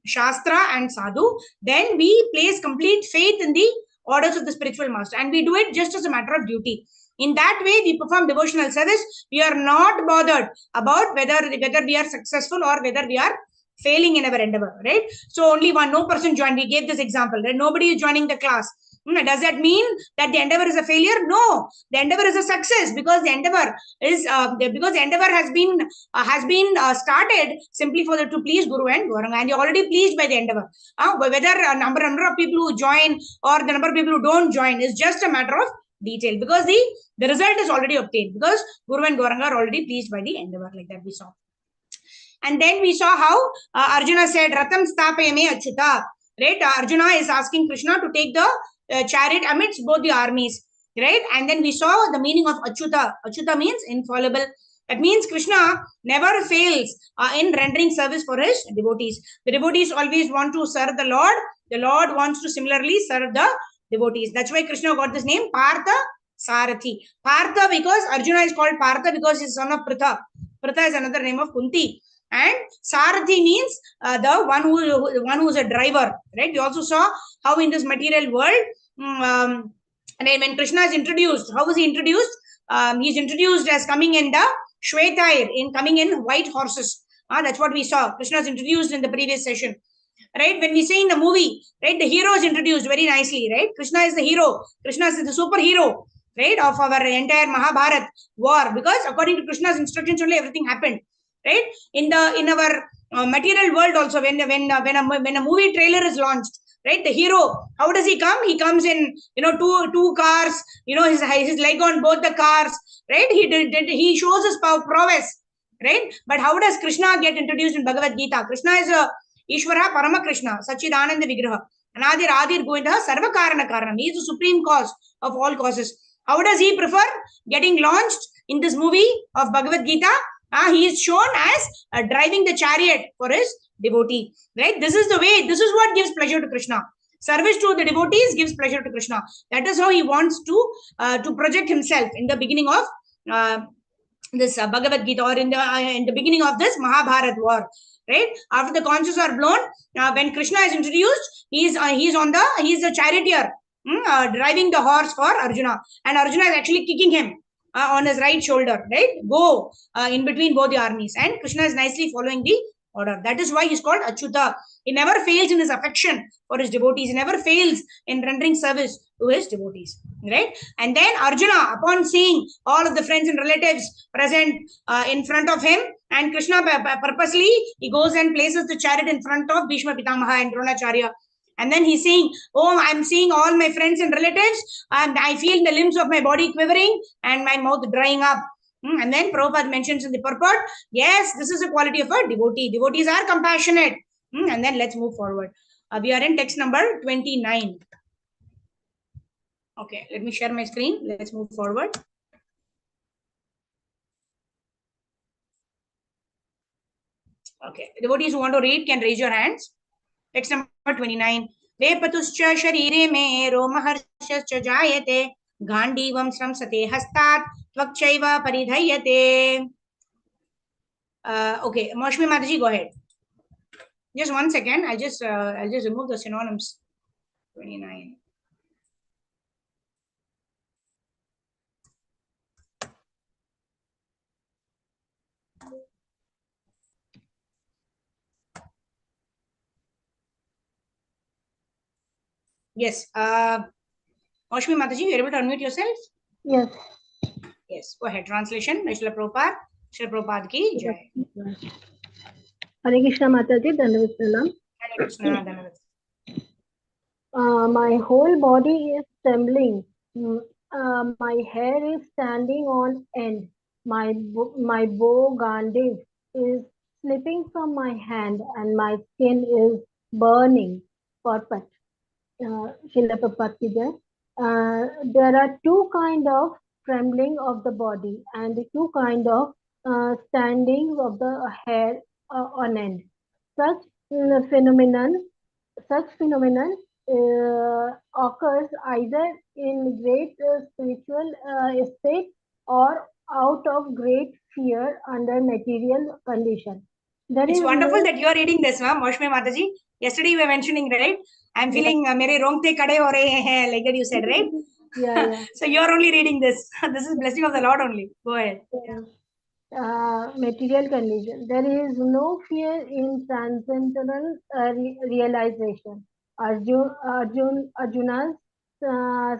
Shastra, and Sadhu. Then we place complete faith in the orders of the spiritual master, and we do it just as a matter of duty. In that way, we perform devotional service. We are not bothered about whether we are successful or whether we are failing in our endeavor, right? So only no person joined. We gave this example, right? Nobody is joining the class. Does that mean that the endeavor is a failure? No, the endeavor is a success, because the endeavor is has been started simply to please Guru and Gauranga, and you're already pleased by the endeavor. Whether a number of people who join or the number of people who don't join is just a matter of detail, because the result is already obtained, because Guru and Gauranga are already pleased by the endeavor, like that we saw. And then we saw how Arjuna said, Ratam Stapayame Achyuta. Right? Arjuna is asking Krishna to take the chariot amidst both the armies. Right? And then we saw the meaning of Achyuta. Achyuta means infallible. That means Krishna never fails in rendering service for his devotees. The devotees always want to serve the Lord. The Lord wants to similarly serve the devotees. That's why Krishna got this name, Partha Sarathi. Partha, because Arjuna is called Partha because he's son of Pritha. Pritha is another name of Kunti. And Sarathi means the one who is a driver, right? We also saw how in this material world, and when Krishna is introduced, how was he introduced? He's introduced as coming in the Shwetair, coming in white horses. That's what we saw. Krishna is introduced in the previous session. Right? When we say in the movie, right, the hero is introduced very nicely, right? Krishna is the hero. Krishna is the superhero, right, of our entire Mahabharat war, because according to Krishna's instructions only everything happened. Right? In our material world also, when a movie trailer is launched, right, the hero, how does he come? He comes in, two cars, his leg on both the cars, right? He shows his prowess, right? But how does Krishna get introduced in Bhagavad Gita? Krishna is a Ishvara Parama Krishna, Sachidananda Vigraha, Anadir Adir Govinda, Sarva Karana Karanam. He is the supreme cause of all causes. How does he prefer getting launched in this movie of Bhagavad Gita? He is shown as driving the chariot for his devotee, right? This is the way, this is what gives pleasure to Krishna. Service to the devotees gives pleasure to Krishna. That is how he wants to project himself in the beginning of this Bhagavad Gita, or in the beginning of this Mahabharat war, right? After the conches are blown, when Krishna is introduced, he's a charioteer, driving the horse for Arjuna, and Arjuna is actually kicking him on his right shoulder, right? Go in between both the armies, and Krishna is nicely following the order. That is why he's called Achyuta. He never fails in his affection for his devotees. He never fails in rendering service to his devotees, right? And then Arjuna, upon seeing all of the friends and relatives present in front of him, and Krishna purposely, he goes and places the chariot in front of Bhishma Pitamaha and Dronacharya. And then he's saying, oh, I'm seeing all my friends and relatives, and I feel the limbs of my body quivering and my mouth drying up. And then Prabhupada mentions in the purport, yes, this is a quality of a devotee. Devotees are compassionate. And then let's move forward. We are in text number 29. Okay, let me share my screen. Let's move forward. Okay, devotees who want to read can raise your hands. Text number 29. Vepatuscha sharire me romaharshascha jayate gandivam sramsate hastat tvakchaiva paridhyate. Okay, Maushmi Mataji, go ahead. Just 1 second. I'll just remove the synonyms. 29. Yes. Maushmi Mataji, you're able to unmute yourself? Yes. Yes. Go ahead. Translation. Srila Prabhupada. Srila Prabhupada ki jai. Hare Krishna Mataji, Dandavat Pranam. Hare Krishna, Dhanavad. My whole body is trembling. My hair is standing on end. My bow gandiv is slipping from my hand, and my skin is burning. Perfect. Srila Prabhupada ki jai. There are two kind of trembling of the body and the two kind of standing of the hair on end. Such phenomenon occurs either in great spiritual state or out of great fear under material condition. It's wonderful that you are reading this, Maushmi Mataji. Yesterday you were mentioning, right? I'm feeling mere rongte kade ho rahe hain, like that you said, right? Yeah. So you are only reading this. This is blessing of the Lord only. Go ahead. Material condition. There is no fear in transcendental realization. Arjuna's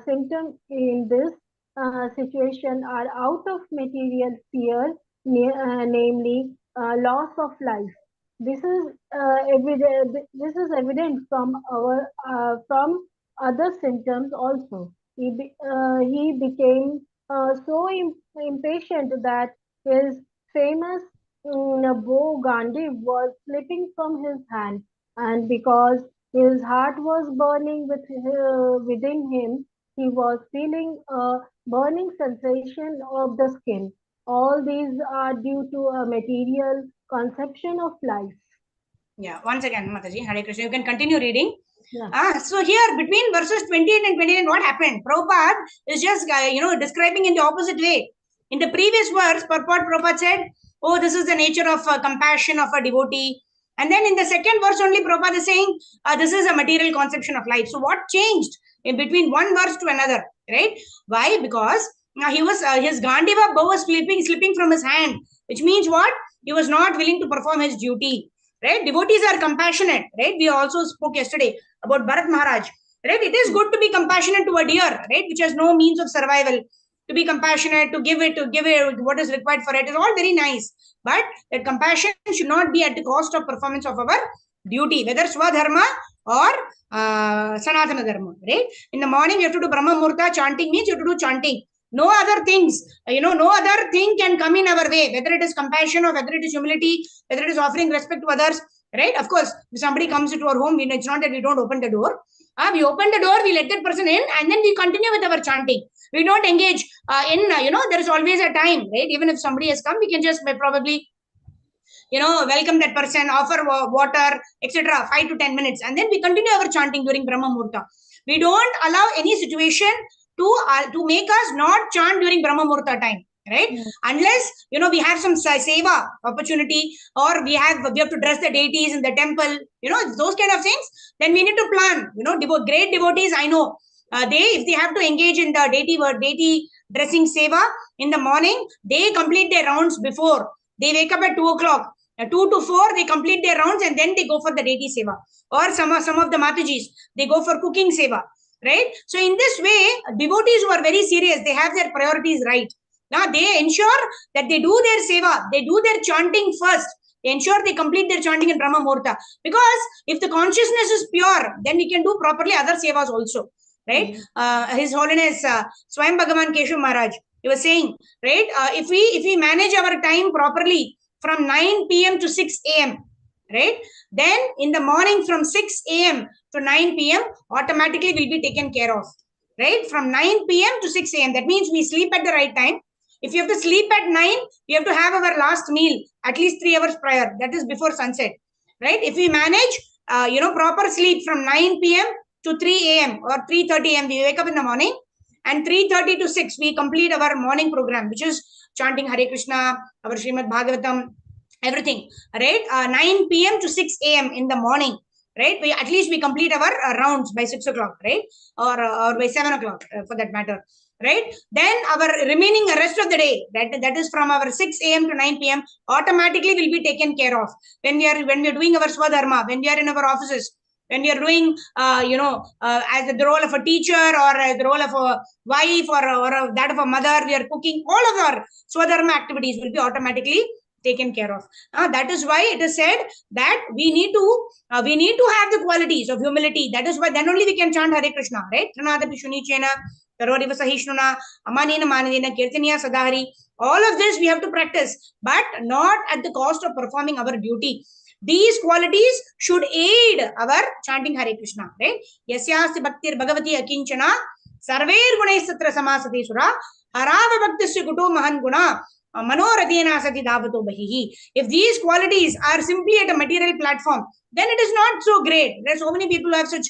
symptoms in this situation are out of material fear, namely loss of life. This is evident from from other symptoms also. He became so impatient that his famous bow Gandhi was slipping from his hand, and because his heart was burning within him, he was feeling a burning sensation of the skin. All these are due to a material conception of life. Yeah, once again, Mataji, Hare Krishna. You can continue reading. Yeah. So here between verses 28 and 29, what happened? Prabhupada is just, describing in the opposite way. In the previous verse, purport Prabhupada said, oh, this is the nature of compassion of a devotee. And then in the second verse only, Prabhupada is saying, this is a material conception of life. So what changed in between one verse to another, right? Why? Because he was his Gandiva bow was slipping from his hand, which means what? He was not willing to perform his duty. Right? Devotees are compassionate. Right? We also spoke yesterday about Bharat Maharaj. Right? It is good to be compassionate to a deer, right? Which has no means of survival. To be compassionate, to give it what is required for it is all very nice. But that compassion should not be at the cost of performance of our duty, whether Swadharma or Sanatana Dharma. Right? In the morning, you have to do Brahma Murta. Chanting means you have to do chanting. No other things, no other thing can come in our way, whether it is compassion or whether it is humility, whether it is offering respect to others, right? Of course, if somebody comes into our home, it's not that we don't open the door. We open the door, we let that person in, and then we continue with our chanting. We don't engage there is always a time, right? Even if somebody has come, we can just probably welcome that person, offer water, etc. 5 to 10 minutes, and then we continue our chanting during Brahma Murta. We don't allow any situation to make us not chant during Brahma Murta time, right? Unless we have some seva opportunity, or we have to dress the deities in the temple, those kind of things. Then we need to plan. Great devotees, I know, if they have to engage in the deity dressing seva in the morning, they complete their rounds before. They wake up at 2 o'clock. 2 to 4, they complete their rounds and then they go for the deity seva. Or some of the Matajis, they go for cooking seva. Right? So in this way, devotees who are very serious, they have their priorities right. Now they ensure that they do their seva, they do their chanting first. They ensure they complete their chanting in Brahma Murta. Because if the consciousness is pure, then we can do properly other sevas also. Right? His Holiness Swayam Bhagavan Keshav Maharaj, You were saying, right? If we manage our time properly from 9 p.m. to 6 a.m., right? Then in the morning from 6 a.m. to 9 p.m. automatically will be taken care of, right? From 9 p.m. to 6 a.m. That means we sleep at the right time. If you have to sleep at 9, we have to have our last meal at least 3 hours prior. That is before sunset, right? If we manage, proper sleep from 9 p.m. to 3 a.m. or 3:30 a.m. We wake up in the morning, and 3:30 to 6 we complete our morning program, which is chanting Hare Krishna, our Srimad Bhagavatam, everything, right? 9 p.m. to 6 a.m. in the morning, right? We at least we complete our rounds by 6 o'clock, right? Or by 7 o'clock for that matter, right? Then our remaining rest of the day, that is from our 6 a.m. to 9 p.m. automatically will be taken care of when we are doing our swadharma, when we are in our offices, when we are doing as the role of a teacher, or the role of a wife, or that of a mother, we are cooking, all of our swadharma activities will be automatically taken care of. That is why it is said that we need to have the qualities of humility. That is why then only we can chant Hare Krishna, right? Karoriva Sahishnuna, Amanina Manadina, Kirtaniya Sadahari. All of this we have to practice, but not at the cost of performing our duty. These qualities should aid our chanting Hare Krishna, right? Yasyasti Bhaktir Bhagavati Akinchana, Sarver Gunai Satra Samasati Sura, Harava Bhaktisya Kuto Mahan Guna, Manoradena Sati Davato Bahihi. If these qualities are simply at a material platform, then it is not so great. There are so many people who have such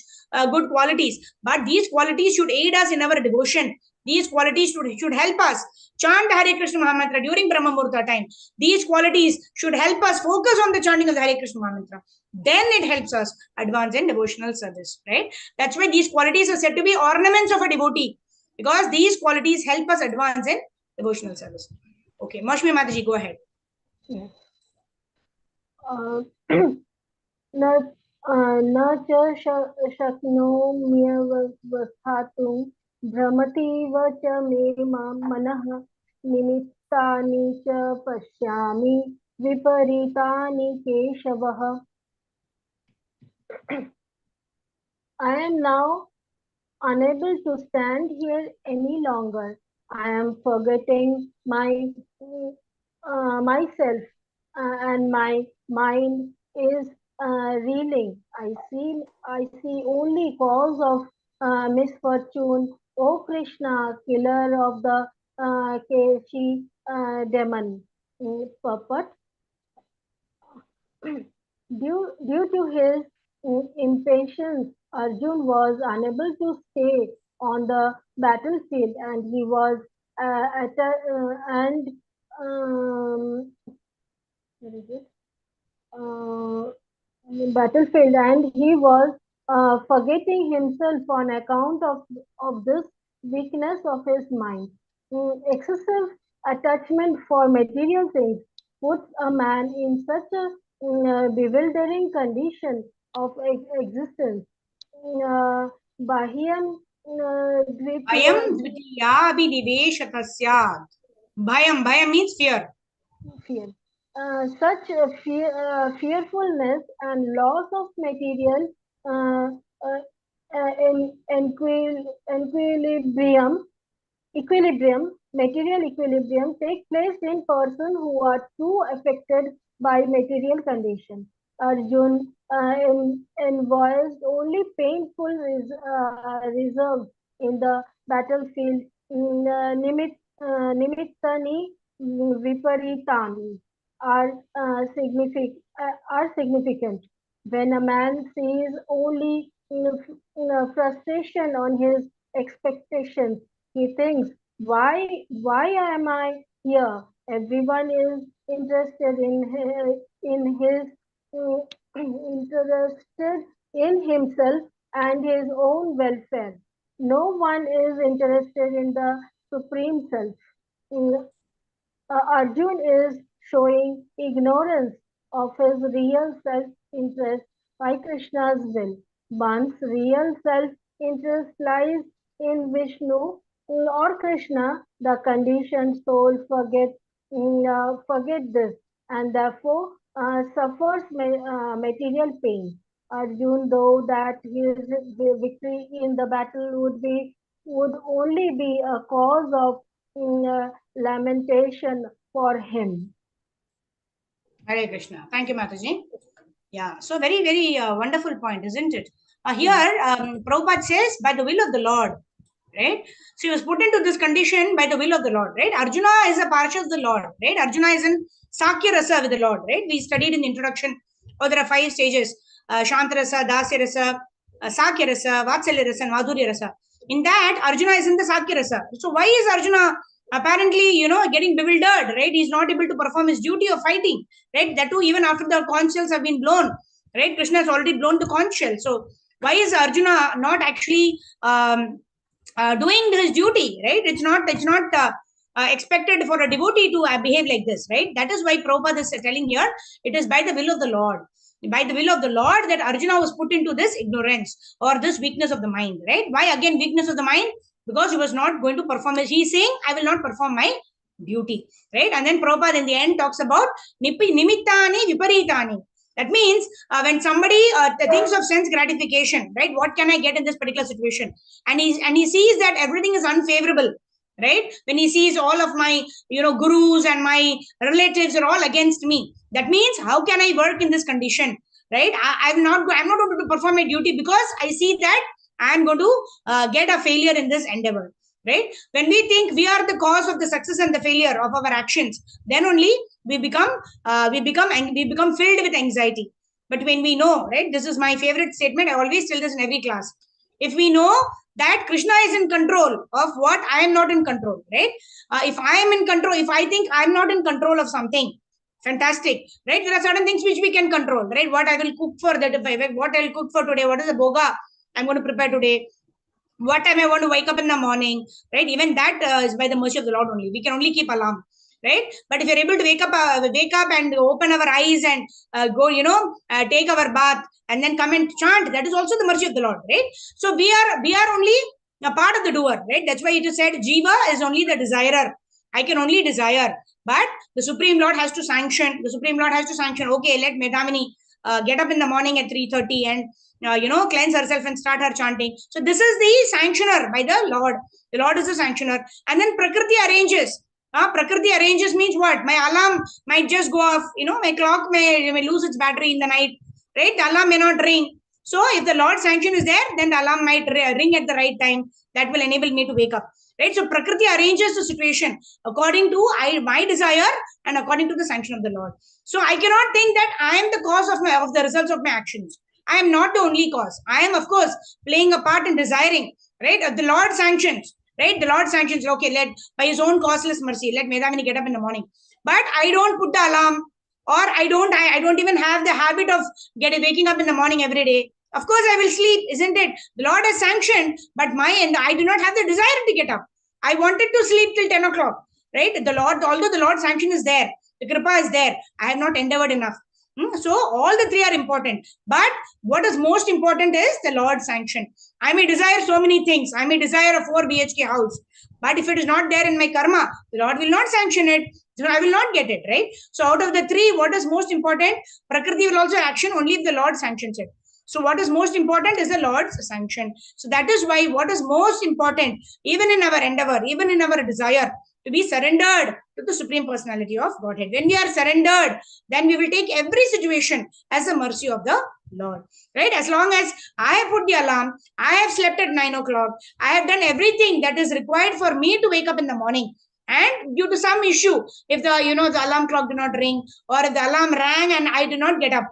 good qualities, but these qualities should aid us in our devotion. These qualities should help us chant Hare Krishna Mahamantra during Brahma Muhurta time. These qualities should help us focus on the chanting of the Hare Krishna Mahamantra. Then it helps us advance in devotional service, right? That's why these qualities are said to be ornaments of a devotee, because these qualities help us advance in devotional service. Okay, Mashmi Mataji, go ahead. Yes. न च शक्नोम्यवस्थातुं भ्रमतीव च मे मनः निमित्तानि च पश्यामि विपरीतानि केशवः. I am now unable to stand here any longer. I am forgetting myself, and my mind is reeling. I see only cause of misfortune. O Krishna, killer of the Keshi demon. But due to his impatience, Arjun was unable to stay on the battlefield, and he was battlefield, and he was forgetting himself on account of this weakness of his mind. Excessive attachment for material things puts a man in such a bewildering condition of existence. Bahyam Bhayam dvitiyabhiniveshatah syat. Bhayam means fear. Fear. Such fearfulness and loss of material material equilibrium take place in persons who are too affected by material conditions. Arjun envoys only painful reserves in the battlefield. Nimittani viparitani are significant. When a man sees only frustration on his expectations, he thinks, why am I here? Everyone is interested interested in himself and his own welfare. No one is interested in the Supreme Self. Arjun is showing ignorance of his real self-interest by Krishna's will. One's real self-interest lies in Vishnu or Krishna. The conditioned soul forget this, and therefore suffers material pain. Arjun, though that his victory in the battle would only be a cause of lamentation for him. Hare Krishna. Thank you, Mataji. Yeah, so very, very wonderful point, isn't it? Here, Prabhupada says, by the will of the Lord, right? So he was put into this condition by the will of the Lord, right? Arjuna is a parsha of the Lord, right? Arjuna is in Sakya Rasa with the Lord, right? We studied in the introduction, there are 5 stages, Shanta Rasa, Dasya Rasa, Sakya Rasa, Vatsalya Rasa, and Madhurya Rasa. In that, Arjuna is in the Sakya Rasa. So why is Arjuna apparently, getting bewildered, right? He's not able to perform his duty of fighting, right? That too, even after the conch shells have been blown, right? Krishna has already blown the conch shell. So why is Arjuna not actually doing his duty, right? It's not expected for a devotee to behave like this, right? That is why Prabhupada is telling here, it is by the will of the Lord. By the will of the Lord that Arjuna was put into this ignorance or this weakness of the mind, right? Why again weakness of the mind? Because he was not going to perform as he's saying, I will not perform my duty, right? And then Prabhupada in the end talks about nimittani viparitani. That means when somebody thinks of sense gratification, right? What can I get in this particular situation? And he sees that everything is unfavorable, right? When he sees all of my gurus and my relatives are all against me, that means how can I work in this condition, right? I'm not able to perform my duty because I see that I'm going to get a failure in this endeavor, right? When we think we are the cause of the success and the failure of our actions, then only we become filled with anxiety. But when we know, right, this is my favorite statement, I always tell this in every class. If we know that Krishna is in control of what I am not in control, right? If I am in control, if I think I'm not in control of something, fantastic, right? There are certain things which we can control, right? What I will cook for that, what I'll cook for today, what is the boga I'm going to prepare today, what time I want to wake up in the morning, right? Even that is by the mercy of the Lord only. We can only keep alarm, right? But if you're able to wake up and open our eyes and go, take our bath and then come and chant, that is also the mercy of the Lord, right? So we are only a part of the doer, right? That's why it is said, Jiva is only the desirer. I can only desire, but the Supreme Lord has to sanction. The Supreme Lord has to sanction. Okay, let Medamini get up in the morning at 3:30 and cleanse herself and start her chanting. So this is the sanctioner by the Lord. The Lord is the sanctioner. And then Prakriti arranges. Prakriti arranges means what? My alarm might just go off. My clock may lose its battery in the night. Right? The alarm may not ring. So if the Lord's sanction is there, then the alarm might ring at the right time. That will enable me to wake up. Right? So Prakriti arranges the situation according to my desire and according to the sanction of the Lord. So I cannot think that I am the cause of the results of my actions. I am not the only cause. I am, of course, playing a part in desiring, right? The Lord sanctions, right? The Lord sanctions, okay, by his own causeless mercy, let Medamini get up in the morning. But I don't put the alarm, or I don't even have the habit of waking up in the morning every day. Of course, I will sleep, isn't it? The Lord has sanctioned, but I do not have the desire to get up. I wanted to sleep till 10 o'clock, right? Although the Lord's sanction is there, the kripa is there, I have not endeavored enough. So all the three are important. But what is most important is the Lord's sanction. I may desire so many things. I may desire a 4 BHK house. But if it is not there in my karma, the Lord will not sanction it. So I will not get it, right? So out of the three, what is most important? Prakriti will also action only if the Lord sanctions it. So what is most important is the Lord's sanction. So that is why what is most important, even in our endeavor, even in our desire, to be surrendered to the Supreme Personality of Godhead. When we are surrendered, then we will take every situation as a mercy of the Lord, right? As long as I have put the alarm, I have slept at 9 o'clock, I have done everything that is required for me to wake up in the morning. And due to some issue, if the alarm clock did not ring, or if the alarm rang and I did not get up,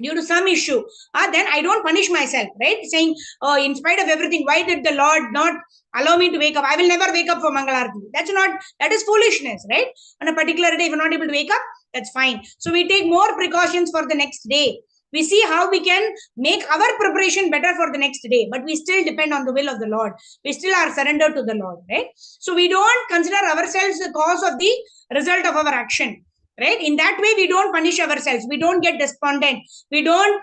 due to some issue, then I don't punish myself, right? Saying, oh, in spite of everything, why did the Lord not allow me to wake up? I will never wake up for Mangalarti. That is foolishness, right? On a particular day, if you're not able to wake up, that's fine. So we take more precautions for the next day. We see how we can make our preparation better for the next day, but we still depend on the will of the Lord. We still are surrendered to the Lord, right? So we don't consider ourselves the cause of the result of our action. Right? In that way, we don't punish ourselves. We don't get despondent. We don't,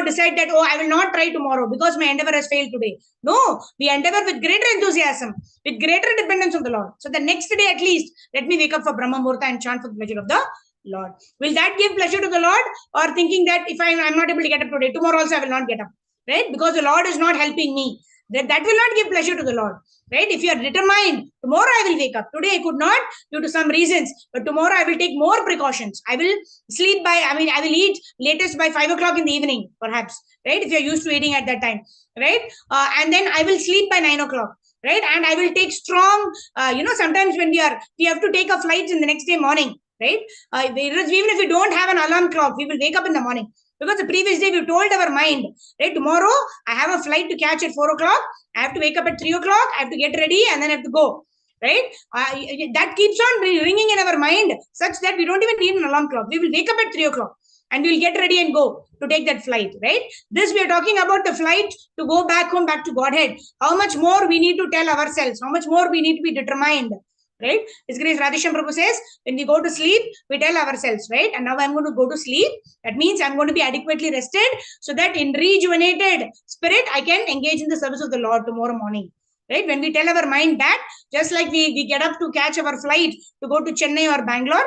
decide that, oh, I will not try tomorrow because my endeavor has failed today. No, we endeavor with greater enthusiasm, with greater dependence on the Lord. So the next day, at least, let me wake up for Brahma Murta and chant for the pleasure of the Lord. Will that give pleasure to the Lord? Or thinking that if I'm not able to get up today, tomorrow also I will not get up, right? Because the Lord is not helping me. that will not give pleasure to the Lord, right? If you are determined, tomorrow I will wake up. Today I could not due to some reasons, but tomorrow I will take more precautions. I will sleep I will eat latest by 5 o'clock in the evening, perhaps, right? If you're used to eating at that time, right? And then I will sleep by 9 o'clock, right? And I will take strong, sometimes when we have to take a flight in the next day morning, right? Even if we don't have an alarm clock, we will wake up in the morning. Because the previous day we told our mind, right, tomorrow I have a flight to catch at 4 o'clock. I have to wake up at 3 o'clock. I have to get ready and then I have to go, right? That keeps on ringing in our mind such that we don't even need an alarm clock. We will wake up at 3 o'clock and we will get ready and go to take that flight, right? This we are talking about the flight to go back home, back to Godhead. How much more we need to tell ourselves, how much more we need to be determined, right? His Grace Radhesham Prabhu says, when we go to sleep, we tell ourselves, right? And now I'm going to go to sleep. That means I'm going to be adequately rested so that in rejuvenated spirit, I can engage in the service of the Lord tomorrow morning, right? When we tell our mind that, just like we get up to catch our flight to go to Chennai or Bangalore,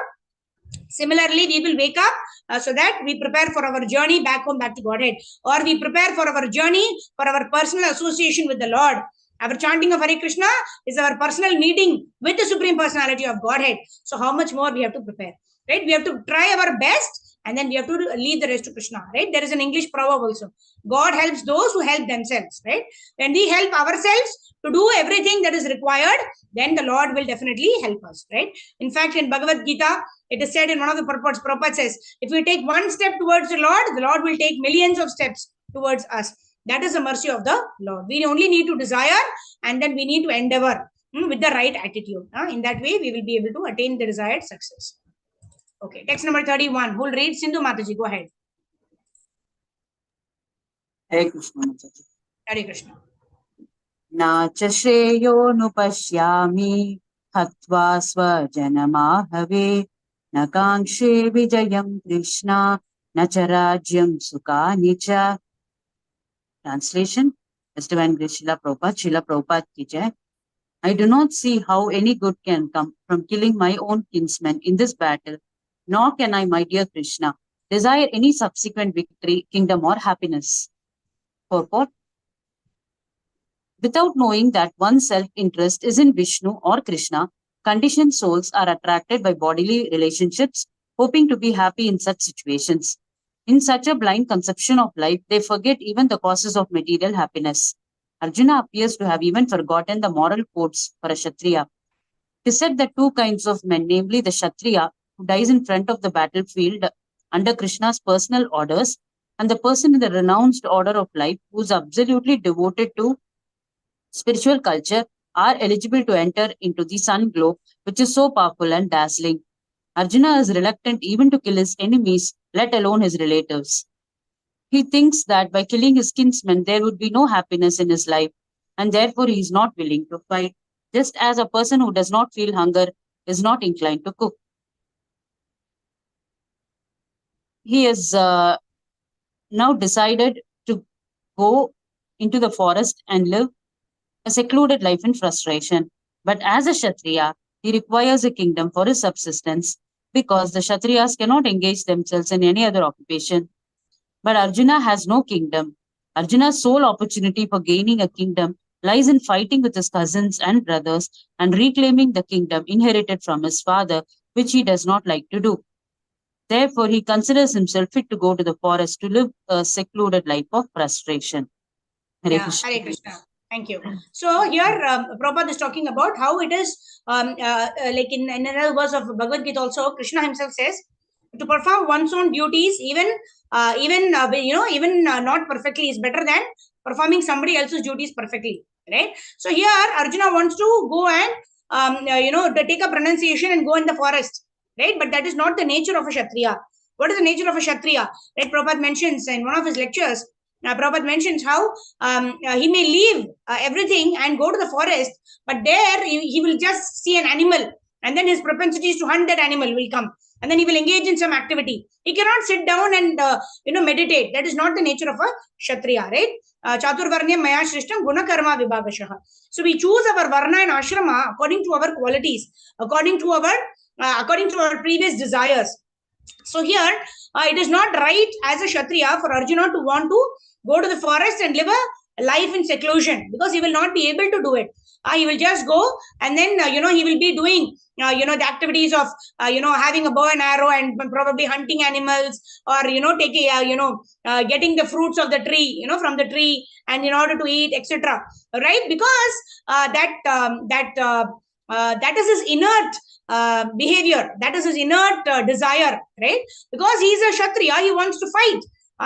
similarly, we will wake up so that we prepare for our journey back home, back to Godhead, or we prepare for our journey, for our personal association with the Lord. Our chanting of Hare Krishna is our personal meeting with the Supreme Personality of Godhead. So how much more we have to prepare, right? We have to try our best and then we have to leave the rest to Krishna, right? There is an English proverb also. God helps those who help themselves, right? When we help ourselves to do everything that is required, then the Lord will definitely help us, right? In fact, in Bhagavad Gita, it is said in one of the purports, Prabhupada says, if we take one step towards the Lord will take millions of steps towards us. That is the mercy of the Lord. We only need to desire and then we need to endeavor with the right attitude. In that way, we will be able to attain the desired success. Okay, text number 31. Who will read? Sindhu Mataji, go ahead. Hare Krishna. Hare Krishna. Na cha shreyo nupashyami hatva swajanamahave na kangshe vijayam Krishna na cha rajyam sukani cha. Translation, His Divine Grace Srila Prabhupada ki jai. I do not see how any good can come from killing my own kinsmen in this battle, nor can I, my dear Krishna, desire any subsequent victory, kingdom or happiness. Purport. Without knowing that one's self-interest is in Vishnu or Krishna, conditioned souls are attracted by bodily relationships, hoping to be happy in such situations. In such a blind conception of life, they forget even the causes of material happiness. Arjuna appears to have even forgotten the moral codes for a Kshatriya. It is said that two kinds of men, namely the Kshatriya, who dies in front of the battlefield under Krishna's personal orders, and the person in the renounced order of life who is absolutely devoted to spiritual culture, are eligible to enter into the sun glow, which is so powerful and dazzling. Arjuna is reluctant even to kill his enemies, let alone his relatives. He thinks that by killing his kinsmen, there would be no happiness in his life, and therefore he is not willing to fight, just as a person who does not feel hunger is not inclined to cook. He has now decided to go into the forest and live a secluded life in frustration. But as a Kshatriya, he requires a kingdom for his subsistence because the Kshatriyas cannot engage themselves in any other occupation. But Arjuna has no kingdom. Arjuna's sole opportunity for gaining a kingdom lies in fighting with his cousins and brothers and reclaiming the kingdom inherited from his father, which he does not like to do. Therefore, he considers himself fit to go to the forest to live a secluded life of frustration. Hare Krishna. Thank you. So here, Prabhupada is talking about how it is, like in another verse of Bhagavad Gita also, Krishna himself says, to perform one's own duties, even not perfectly, is better than performing somebody else's duties perfectly, right? So here, Arjuna wants to go and, to take up renunciation and go in the forest, right? But that is not the nature of a Kshatriya. What is the nature of a Kshatriya? Right? Prabhupada mentions in one of his lectures, Prabhupada mentions how he may leave everything and go to the forest, but there he will just see an animal and then his propensities to hunt that animal will come and then he will engage in some activity. He cannot sit down and meditate. That is not the nature of a Kshatriya, right? Chaturvarnyam maya shrishtam guna karma vibhagashaha. So we choose our varna and ashrama according to our qualities, according to our previous desires. So here, it is not right as a Kshatriya for Arjuna to want to go to the forest and live life in seclusion, because he will not be able to do it. He will just go, and then he will be doing the activities of having a bow and arrow, and probably hunting animals, or taking getting the fruits of the tree, from the tree, and in order to eat, etc. Right? Because that is his inert behavior, that is his inert desire, right? Because he is a Kshatriya, he wants to fight.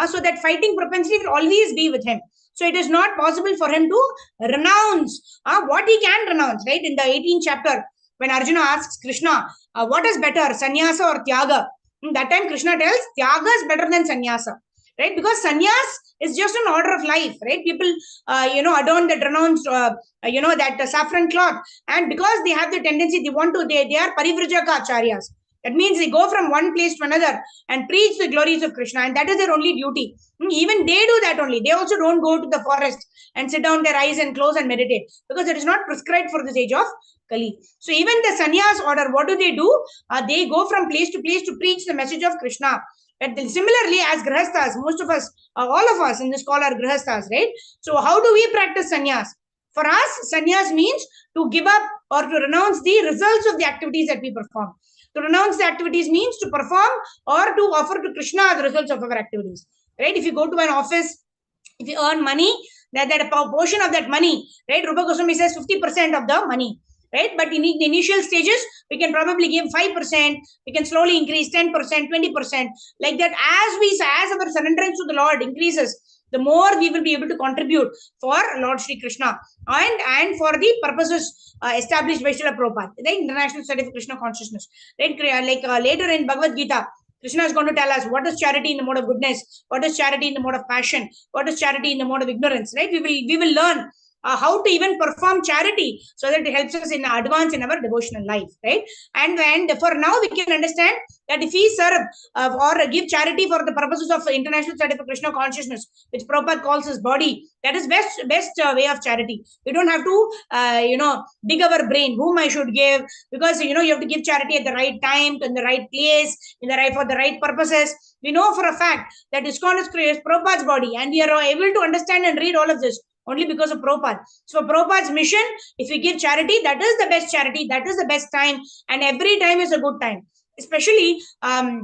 So that fighting propensity will always be with him. So it is not possible for him to renounce what he can renounce, right? In the 18th chapter, when Arjuna asks Krishna, what is better, sannyasa or tyaga? That time Krishna tells tyaga is better than sannyasa, right? Because sannyas is just an order of life, right? People, adorn that renounced, that saffron cloth, and because they have the tendency, they are parivrajaka acharyas. That means they go from one place to another and preach the glories of Krishna, and that is their only duty. Even they do that only. They also don't go to the forest and sit down their eyes and close and meditate, because it is not prescribed for this age of Kali. So even the sannyas order, what do? They go from place to place to preach the message of Krishna. But similarly, as grihasthas, most of us, all of us in this call are grihasthas, right? So how do we practice sannyas? For us, sannyas means to give up or to renounce the results of the activities that we perform. To renounce the activities means to perform or to offer to Krishna the results of our activities, right? If you go to an office, if you earn money, that a portion of that money, right? Rupa Goswami says 50% of the money, right? But in the initial stages, we can probably give 5%, we can slowly increase 10%, 20%, like that. As our surrenderance to the Lord increases, the more we will be able to contribute for Lord Sri Krishna and for the purposes established by Srila Prabhupada, the International Study of Krishna Consciousness. Right? Later in Bhagavad Gita, Krishna is going to tell us what is charity in the mode of goodness, what is charity in the mode of passion, what is charity in the mode of ignorance. Right? We will learn how to even perform charity, so that it helps us in advance in our devotional life, right? And for now we can understand that if we serve or give charity for the purposes of international study for Krishna consciousness, which Prabhupada calls his body, that is best way of charity. We don't have to dig our brain whom I should give, because you have to give charity at the right time, in the right place, for the right purposes. We know for a fact that ISKCON is Prabhupada's body, and we are able to understand and read all of this only because of Prabhupada. So Prabhupada's mission, if we give charity, that is the best charity, that is the best time, and every time is a good time. Especially, I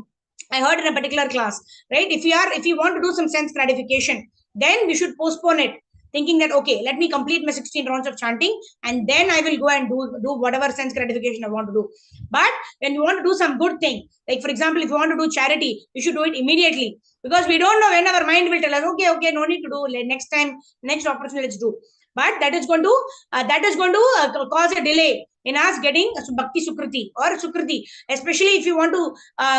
heard in a particular class, right? If you want to do some sense gratification, then we should postpone it, thinking that, okay, let me complete my 16 rounds of chanting, and then I will go and do whatever sense gratification I want to do. But when you want to do some good thing, like for example, if you want to do charity, you should do it immediately, because we don't know when our mind will tell us, okay, no need to do, next time, next opportunity, let's do. But that is going to cause a delay in us getting bhakti sukriti or sukriti, especially if you want to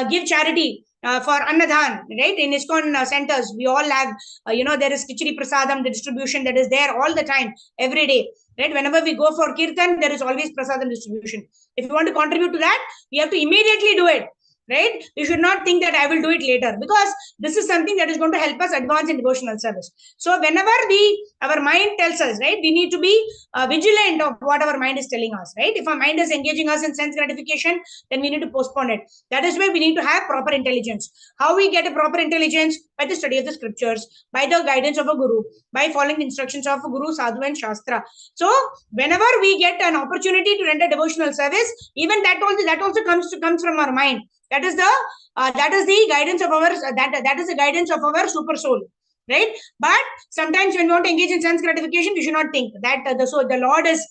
give charity for Annadhan, right? In ISKCON centers, we all have, there is Kichari Prasadam, the distribution that is there all the time, every day, right? Whenever we go for Kirtan, there is always Prasadam distribution. If you want to contribute to that, we have to immediately do it, right? You should not think that I will do it later, because this is something that is going to help us advance in devotional service. So whenever our mind tells us, right, we need to be vigilant of what our mind is telling us, right? If our mind is engaging us in sense gratification, then we need to postpone it. That is why we need to have proper intelligence. How we get a proper intelligence? By the study of the scriptures, by the guidance of a guru, by following the instructions of a guru, sadhu and shastra. So whenever we get an opportunity to render devotional service, even that also comes from our mind. That is the guidance of our that is the guidance of our super soul, right? But sometimes when we want to engage in sense gratification, we should not think that the Lord is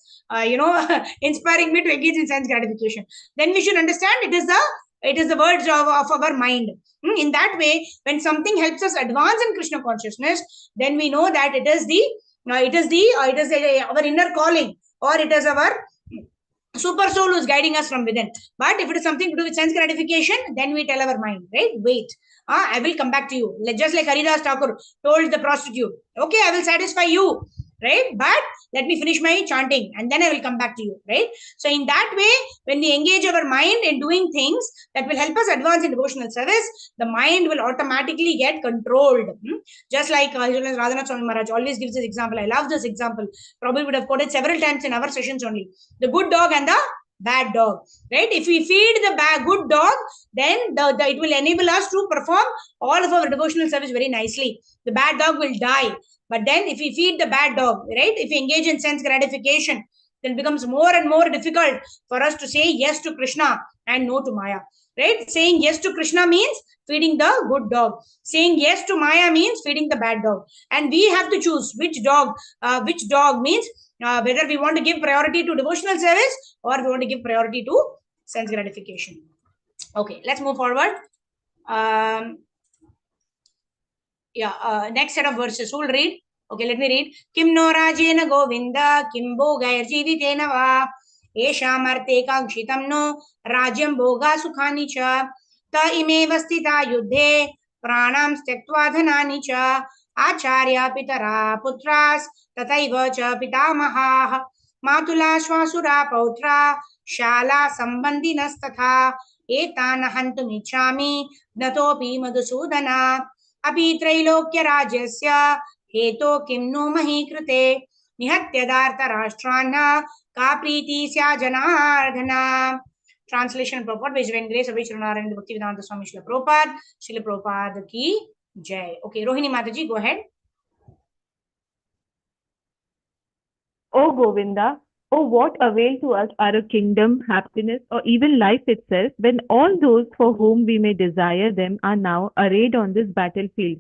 inspiring me to engage in sense gratification. Then we should understand it is the words of our mind. In that way, when something helps us advance in Krishna consciousness, then we know that it is our inner calling, or it is our super soul who's guiding us from within. But if it is something to do with sense gratification, then we tell our mind, right? Wait, I will come back to you. Just like Haridas Thakur told the prostitute, okay, I will satisfy you, right? But let me finish my chanting and then I will come back to you, right? So in that way, when we engage our mind in doing things that will help us advance in devotional service, the mind will automatically get controlled. Just like Radhanath Swami Maharaj always gives this example. I love this example. Probably would have quoted several times in our sessions only. The good dog and the bad dog, right? If we feed the good dog, then it will enable us to perform all of our devotional service very nicely. The bad dog will die. But then if we feed the bad dog, right, if we engage in sense gratification, then it becomes more and more difficult for us to say yes to Krishna and no to Maya, right? Saying yes to Krishna means feeding the good dog. Saying yes to Maya means feeding the bad dog. And we have to choose which dog means whether we want to give priority to devotional service or we want to give priority to sense gratification. Okay, let's move forward. Next set of verses. Who will read? Okay, let me read. Kim no rajena govinda, kim bhogair jivitena va, eshamarte kangshitam no, rajyam bhoga sukhani cha, ta imeva sthita yuddhe, pranam styaktva dhanani cha, acharya pitara putras, tataiva cha pitamahah, matula swasura pautra, shala sambandhinas tatha, etan hantumichami, natopi madhusudana, अपि त्रैलोक्यराज्यस्य हेतो किं नु मही कृते निहत्यदार्तराष्ट्रान् का प्रीति स्या Janardan. Translation Prabhupada, based on grace of Vishwanarayan Bhaktivedanta Swami Srila Prabhupada ki jai. Okay, Rohini Mataji, go ahead. O Govinda, oh, what avail to us are a kingdom, happiness, or even life itself, when all those for whom we may desire them are now arrayed on this battlefield?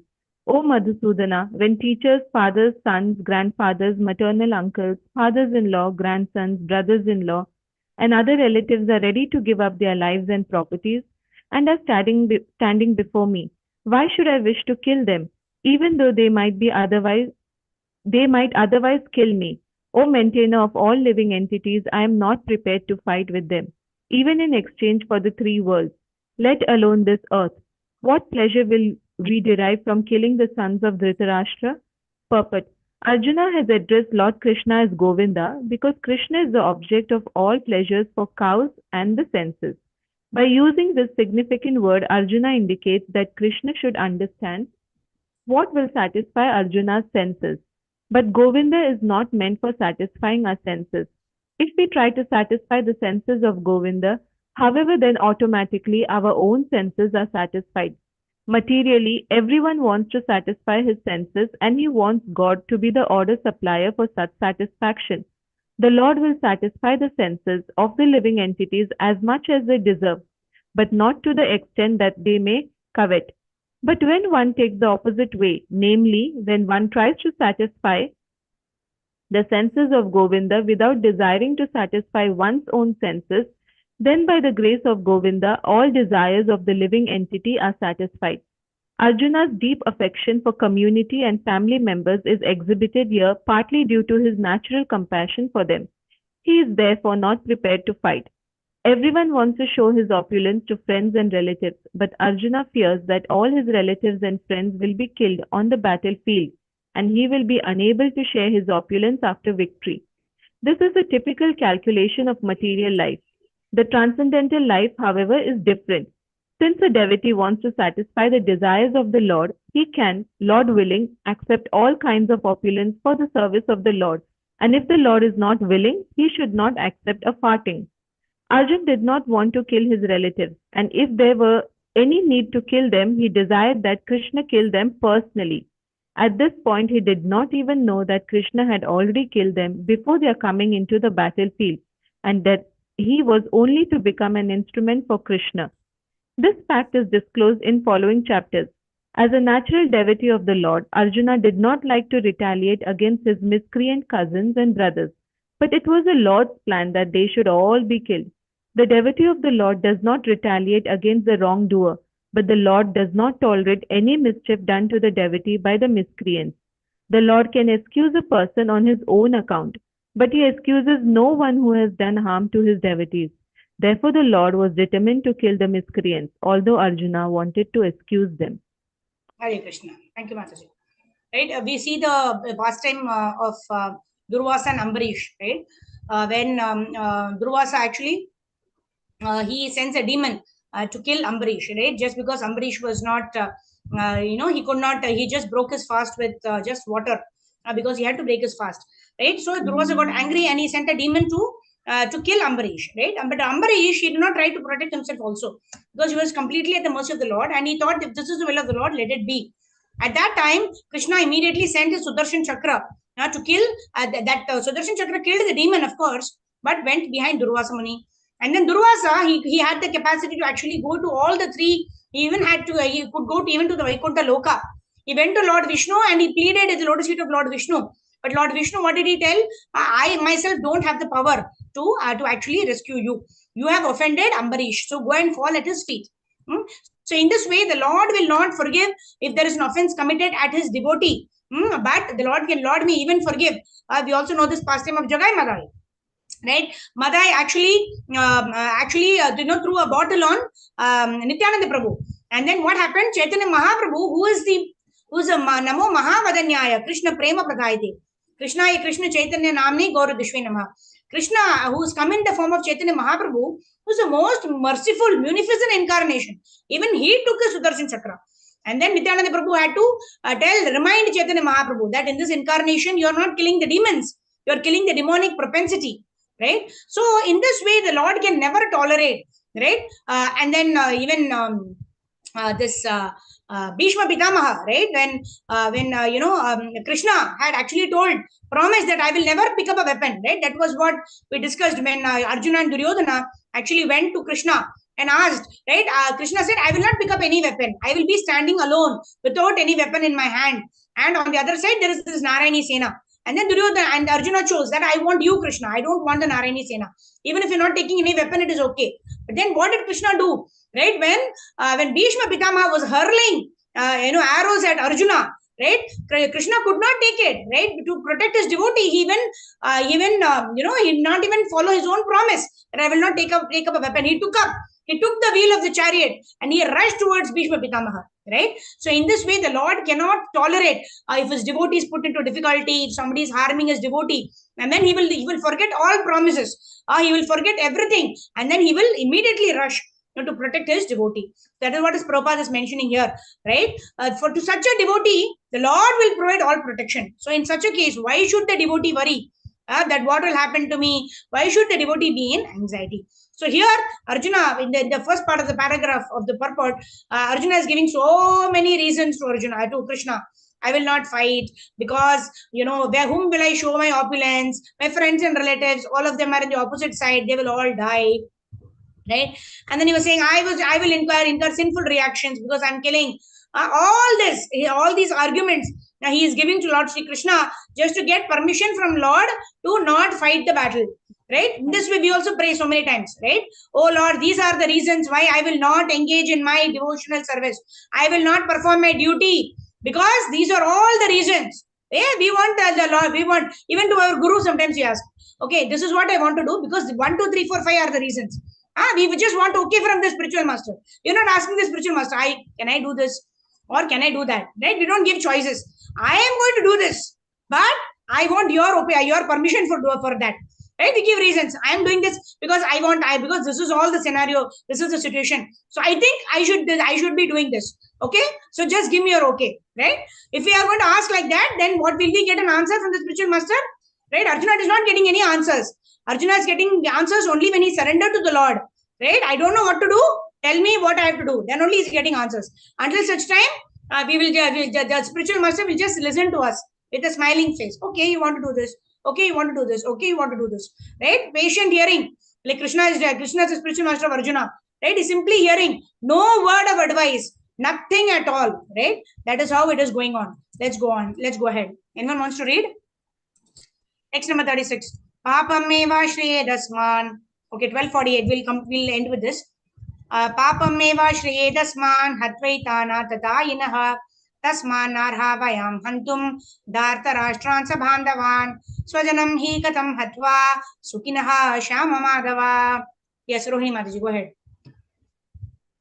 O Madhusudana, when teachers, fathers, sons, grandfathers, maternal uncles, fathers-in-law, grandsons, brothers-in-law, and other relatives are ready to give up their lives and properties, and are standing before me, why should I wish to kill them, even though they might otherwise kill me? O maintainer of all living entities, I am not prepared to fight with them, even in exchange for the three worlds, let alone this earth. What pleasure will we derive from killing the sons of Dhritarashtra? Purport. Arjuna has addressed Lord Krishna as Govinda because Krishna is the object of all pleasures for cows and the senses. By using this significant word, Arjuna indicates that Krishna should understand what will satisfy Arjuna's senses. But Govinda is not meant for satisfying our senses. If we try to satisfy the senses of Govinda, however, then automatically our own senses are satisfied. Materially, everyone wants to satisfy his senses and he wants God to be the order supplier for such satisfaction. The Lord will satisfy the senses of the living entities as much as they deserve, but not to the extent that they may covet. But when one takes the opposite way, namely, when one tries to satisfy the senses of Govinda without desiring to satisfy one's own senses, then by the grace of Govinda, all desires of the living entity are satisfied. Arjuna's deep affection for community and family members is exhibited here partly due to his natural compassion for them. He is therefore not prepared to fight. Everyone wants to show his opulence to friends and relatives, but Arjuna fears that all his relatives and friends will be killed on the battlefield, and he will be unable to share his opulence after victory. This is a typical calculation of material life. The transcendental life, however, is different. Since a devotee wants to satisfy the desires of the Lord, he can, Lord willing, accept all kinds of opulence for the service of the Lord, and if the Lord is not willing, he should not accept a farthing. Arjun did not want to kill his relatives, and if there were any need to kill them, he desired that Krishna kill them personally. At this point, he did not even know that Krishna had already killed them before their coming into the battlefield, and that he was only to become an instrument for Krishna. This fact is disclosed in following chapters. As a natural devotee of the Lord, Arjuna did not like to retaliate against his miscreant cousins and brothers, but it was the Lord's plan that they should all be killed. The devotee of the Lord does not retaliate against the wrongdoer, but the Lord does not tolerate any mischief done to the devotee by the miscreants. The Lord can excuse a person on his own account, but he excuses no one who has done harm to his devotees. Therefore, the Lord was determined to kill the miscreants, although Arjuna wanted to excuse them. Hare Krishna. Thank you, Mataji. Right, we see the pastime of Durvasa and Ambarish, right? When Durvasa actually he sends a demon to kill Ambarish, right? Just because Ambarish was not, he could not, he just broke his fast with just water because he had to break his fast, right? So Durvasa got angry and he sent a demon to to kill Ambarish, right? But Ambarish, he did not try to protect himself also, because he was completely at the mercy of the Lord, and he thought, if this is the will of the Lord, let it be. At that time, Krishna immediately sent his Sudarshan Chakra to kill Sudarshan Chakra killed the demon, of course, but went behind Durvasa Muni. And then Durvasa, he had the capacity to actually go to all the three. He even had to, he could go to even to the Vaikuntha Loka. He went to Lord Vishnu and he pleaded at the lotus feet of Lord Vishnu. But Lord Vishnu, what did he tell? I myself don't have the power to actually rescue you. You have offended Ambarish, so go and fall at his feet. So in this way, the Lord will not forgive if there is an offense committed at his devotee. But the Lord may even forgive. We also know this pastime of Jagai Madai. Right, Madai actually threw a bottle on Nityananda Prabhu, and then what happened? Chaitanya Mahaprabhu, who's a Namo Mahavadanyaya, Krishna Prema Pradayate, Krishna Chaitanya Namni Gaura Dishve Namah. Krishna, who's come in the form of Chaitanya Mahaprabhu, who's the most merciful, munificent incarnation. Even he took a Sudarshan Chakra. And then Nityananda Prabhu had to remind Chaitanya Mahaprabhu that in this incarnation, you are not killing the demons, you are killing the demonic propensity. Right? So in this way, the Lord can never tolerate, right? And then even this Bhishma Pitamaha, right? When Krishna had actually promised that I will never pick up a weapon, right? That was what we discussed when Arjuna and Duryodhana actually went to Krishna and asked, right? Krishna said, I will not pick up any weapon. I will be standing alone without any weapon in my hand. And on the other side, there is this Narayani Sena. And then Duryodhana and Arjuna chose that I want you, Krishna. I don't want the Narayani Sena. Even if you're not taking any weapon, it is okay. But then what did Krishna do? Right? When Bhishma Pitamaha was hurling arrows at Arjuna, right? Krishna could not take it, right? To protect his devotee, he did not even follow his own promise that I will not take up a weapon. He took the wheel of the chariot and he rushed towards Bhishma Pitamaha, right? So in this way, the Lord cannot tolerate if his devotee is put into difficulty, if somebody is harming his devotee, and then he will forget all promises. He will forget everything, and then he will immediately rush to protect his devotee. That is what Prabhupada is mentioning here, right? To such a devotee, the Lord will provide all protection. So in such a case, why should the devotee worry that what will happen to me? Why should the devotee be in anxiety? So here, Arjuna, in the first part of the paragraph of the purport, Arjuna is giving so many reasons to Krishna. I will not fight because, whom will I show my opulence? My friends and relatives, all of them are in the opposite side. They will all die. Right? And then he was saying, I will incur sinful reactions because I'm killing. All these arguments now he is giving to Lord Sri Krishna just to get permission from Lord to not fight the battle. Right? In this way, we also pray so many times, right? Oh Lord, these are the reasons why I will not engage in my devotional service. I will not perform my duty because these are all the reasons. Yeah, we want the Lord, we want, even to our Guru, sometimes we ask, okay, this is what I want to do because 1, 2, 3, 4, 5 are the reasons. We just want okay from the spiritual master. You're not asking the spiritual master, can I do this or can I do that? Right? We don't give choices. I am going to do this, but I want your permission for that. Right? We give reasons. I am doing this because because this is all the scenario. This is the situation. So I think I should be doing this. Okay. So just give me your okay. Right? If we are going to ask like that, then what will we get an answer from the spiritual master? Right? Arjuna is not getting any answers. Arjuna is getting answers only when he surrendered to the Lord. Right? I don't know what to do. Tell me what I have to do. Then only he is getting answers. Until such time, the spiritual master will just listen to us with a smiling face. Okay, you want to do this. Okay, you want to do this. Okay, you want to do this. Right? Patient hearing. Like Krishna is the spiritual master of Arjuna. Right? He's simply hearing. No word of advice. Nothing at all. Right? That is how it is going on. Let's go on. Let's go ahead. Anyone wants to read? Text number 36. Papameva Shreyedasman. Okay, 1248. We'll end with this. Papameva Shreyedasman Hatvaitana Tatayinaha Tasman Narha Vayam Hantum Darta Rashtran Sabhandavan Swajanam Hi Katam Hatva Sukinaha Shama Madhava. Yes, Rohini Mataji, go ahead.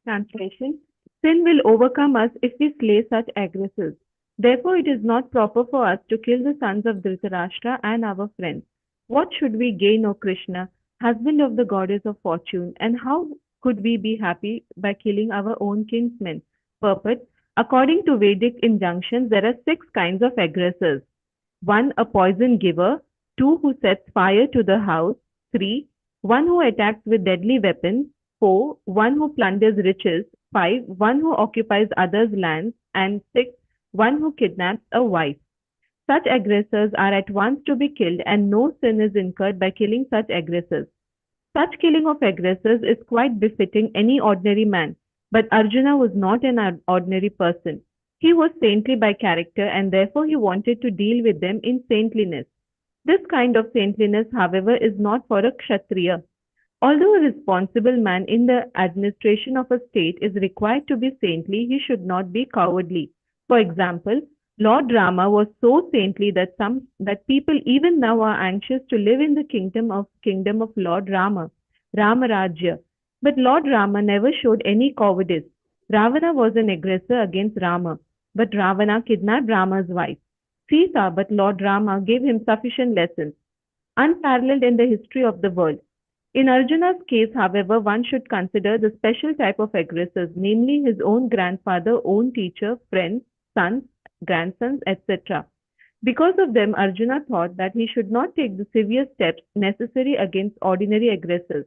Translation. Sin will overcome us if we slay such aggressors. Therefore, it is not proper for us to kill the sons of Dhritarashtra and our friends. What should we gain, O Krishna, husband of the goddess of fortune, and how could we be happy by killing our own kinsmen? Purport. According to Vedic injunctions, there are 6 kinds of aggressors. 1. A poison giver. 2. Who sets fire to the house. 3. 1 who attacks with deadly weapons, 4 1 who plunders riches, 5 1 who occupies others' lands, and 6 1 who kidnaps a wife. Such aggressors are at once to be killed, and no sin is incurred by killing such aggressors. Such killing of aggressors is quite befitting any ordinary man, but Arjuna was not an ordinary person. He was saintly by character, and therefore he wanted to deal with them in saintliness. This kind of saintliness, however, is not for a Kshatriya. Although a responsible man in the administration of a state is required to be saintly, he should not be cowardly. For example, Lord Rama was so saintly that people even now are anxious to live in the kingdom of Lord Rama, Rajya. But Lord Rama never showed any cowardice. Ravana was an aggressor against Rama, but Ravana kidnapped Rama's wife, Sita, but Lord Rama gave him sufficient lessons, unparalleled in the history of the world. In Arjuna's case, however, one should consider the special type of aggressors, namely his own grandfather, own teacher, friends, sons, grandsons, etc. Because of them, Arjuna thought that he should not take the severe steps necessary against ordinary aggressors.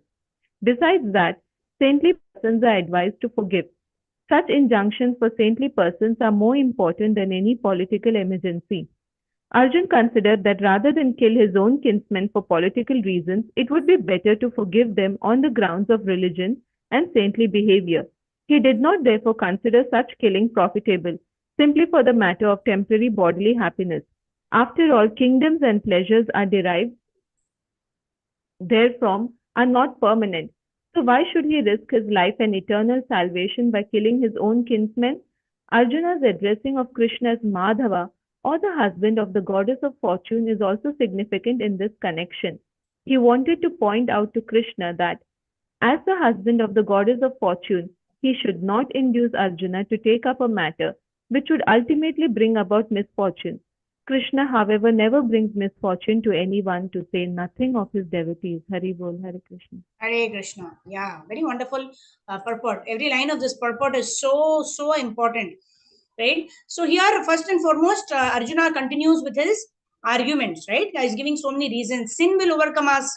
Besides that, saintly persons are advised to forgive. Such injunctions for saintly persons are more important than any political emergency. Arjun considered that rather than kill his own kinsmen for political reasons, it would be better to forgive them on the grounds of religion and saintly behavior. He did not therefore consider such killing profitable, simply for the matter of temporary bodily happiness. After all, kingdoms and pleasures are derived therefrom are not permanent. So why should he risk his life and eternal salvation by killing his own kinsmen? Arjuna's addressing of Krishna as Madhava, or the husband of the goddess of fortune, is also significant in this connection. He wanted to point out to Krishna that, as the husband of the goddess of fortune, he should not induce Arjuna to take up a matter which would ultimately bring about misfortune. Krishna, however, never brings misfortune to anyone, to say nothing of his devotees. Hari Bol, Hare Krishna. Hare Krishna. Yeah, very wonderful purport. Every line of this purport is so important, right? So here, first and foremost, Arjuna continues with his arguments, right? He's giving so many reasons. Sin will overcome us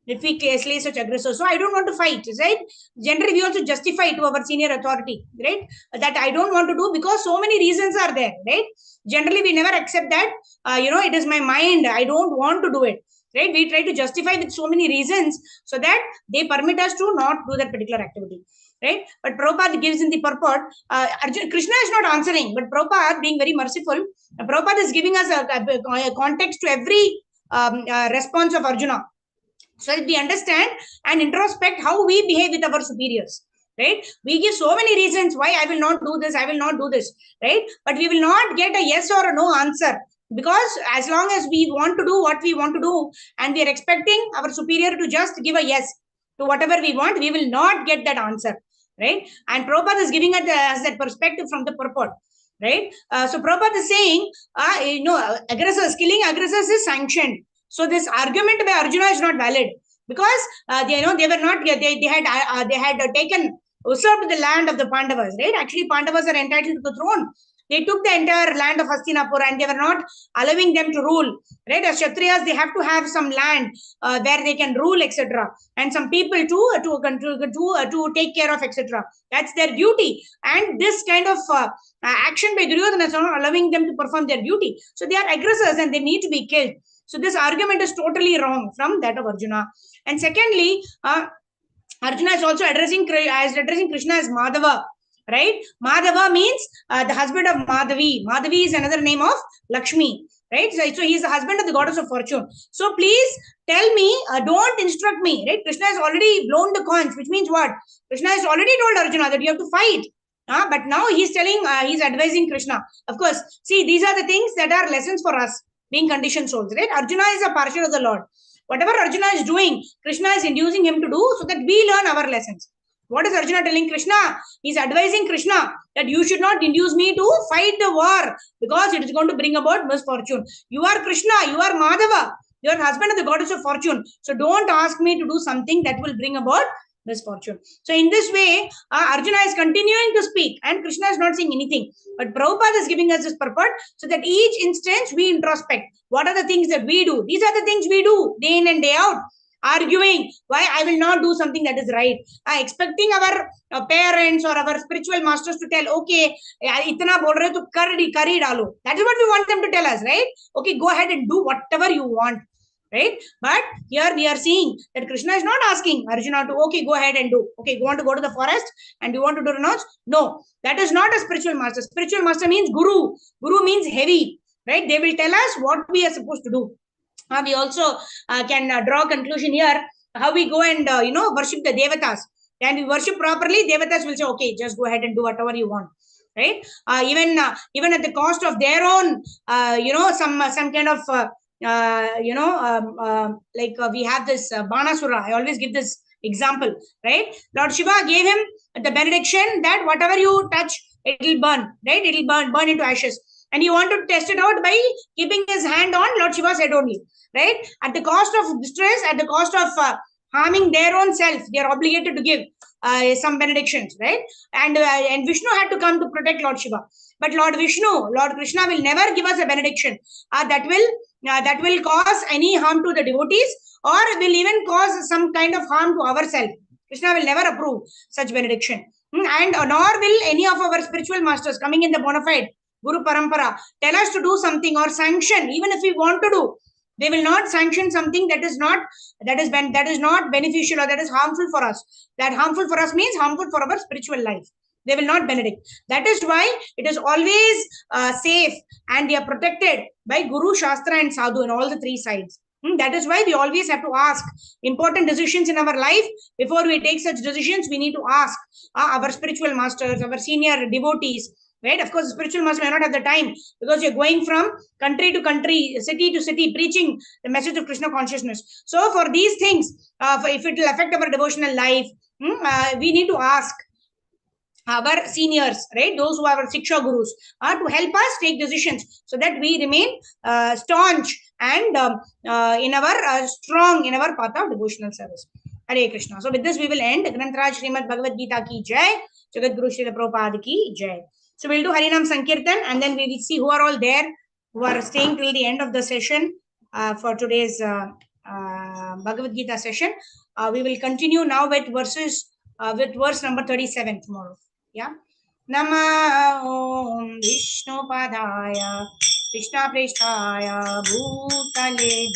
if we slay such aggressors. So I don't want to fight, right? Generally, we also justify to our senior authority, right? That I don't want to do because so many reasons are there, right? Generally, we never accept that, it is my mind, I don't want to do it, right? We try to justify with so many reasons so that they permit us to not do that particular activity, right? But Prabhupada gives in the purport, Krishna is not answering, but Prabhupada, being very merciful, Prabhupada is giving us a context to every response of Arjuna, so that we understand and introspect how we behave with our superiors, right? We give so many reasons why I will not do this, I will not do this, right? But we will not get a yes or a no answer, because as long as we want to do what we want to do and we are expecting our superior to just give a yes to whatever we want, we will not get that answer, right? And Prabhupada is giving us that perspective from the purport, right? So Prabhupada is saying, killing aggressors is sanctioned. So this argument by Arjuna is not valid, because they were not, they had taken, usurped the land of the Pandavas, right? Actually, Pandavas are entitled to the throne. They took the entire land of Hastinapur and they were not allowing them to rule, right? As Kshatriyas, they have to have some land where they can rule, etc. And some people to take care of, etc. That's their duty. And this kind of action by Duryodhana is not allowing them to perform their duty. So they are aggressors and they need to be killed. So this argument is totally wrong from that of Arjuna. And secondly, Arjuna is also addressing Krishna as Madhava, right? Madhava means the husband of Madhavi. Madhavi is another name of Lakshmi, right? So he is the husband of the goddess of fortune. So please tell me, don't instruct me, right? Krishna has already blown the conch, which means what? Krishna has already told Arjuna that you have to fight. But now he's telling, he's advising Krishna. Of course, see, these are the things that are lessons for us, being conditioned souls, right? Arjuna is a partial of the Lord. Whatever Arjuna is doing, Krishna is inducing him to do so that we learn our lessons. What is Arjuna telling Krishna? He's advising Krishna that you should not induce me to fight the war because it is going to bring about misfortune. You are Krishna, you are Madhava, you are husband of the goddess of fortune. So don't ask me to do something that will bring about misfortune. So in this way, Arjuna is continuing to speak and Krishna is not saying anything. But Prabhupada is giving us this purport so that each instance we introspect. What are the things that we do? These are the things we do day in and day out. arguing why I will not do something that is right, expecting our parents or our spiritual masters to tell, okay, itna bol rahe to kari dalo. That is what we want them to tell us, right? Okay, go ahead and do whatever you want, right? But here we are seeing that Krishna is not asking Arjuna to, okay, go ahead and do. Okay, you want to go to the forest and you want to do renounce? No, that is not a spiritual master. Spiritual master means guru. Guru means heavy, right? They will tell us what we are supposed to do. We also can draw a conclusion here how we go and worship the devatas. And we worship properly, devatas will say, okay, just go ahead and do whatever you want, right? Even at the cost of their own some kind of we have this Banasura. I always give this example, right? Lord Shiva gave him the benediction that whatever you touch, it will burn, right? It will burn into ashes. And he wanted to test it out by keeping his hand on Lord Shiva's head only, right? At the cost of distress, at the cost of harming their own self, they are obligated to give some benedictions, right? And Vishnu had to come to protect Lord Shiva. But Lord Krishna will never give us a benediction that will cause any harm to the devotees or will even cause some kind of harm to ourselves. Krishna will never approve such benediction. And nor will any of our spiritual masters coming in the bona fide Guru Parampara tell us to do something or sanction, even if we want to do. They will not sanction something that is not beneficial or that is harmful for us. That harmful for us means harmful for our spiritual life. They will not benedict. That is why it is always safe and they are protected by Guru, Shastra and Sadhu in all the three sides. That is why we always have to ask important decisions in our life. Before we take such decisions, we need to ask our spiritual masters, our senior devotees, right? Of course, spiritual master may not have the time because you're going from country to country, city to city, preaching the message of Krishna consciousness. So for these things, if it will affect our devotional life, we need to ask our seniors, right? Those who are our Siksha Gurus, to help us take decisions so that we remain staunch and strong in our path of devotional service. Hare Krishna. So with this, we will end. Grantaraj Srimad Bhagavad Gita ki jai. Jagat Guru Srila Prabhupada ki jai. So we'll do Harinam Sankirtan and then we will see who are all there, who are staying till the end of the session for today's Bhagavad Gita session. We will continue now with verse number 37 tomorrow. Yeah. Nama Om Vishnu Padaya Krishna Prishthaya Bhutale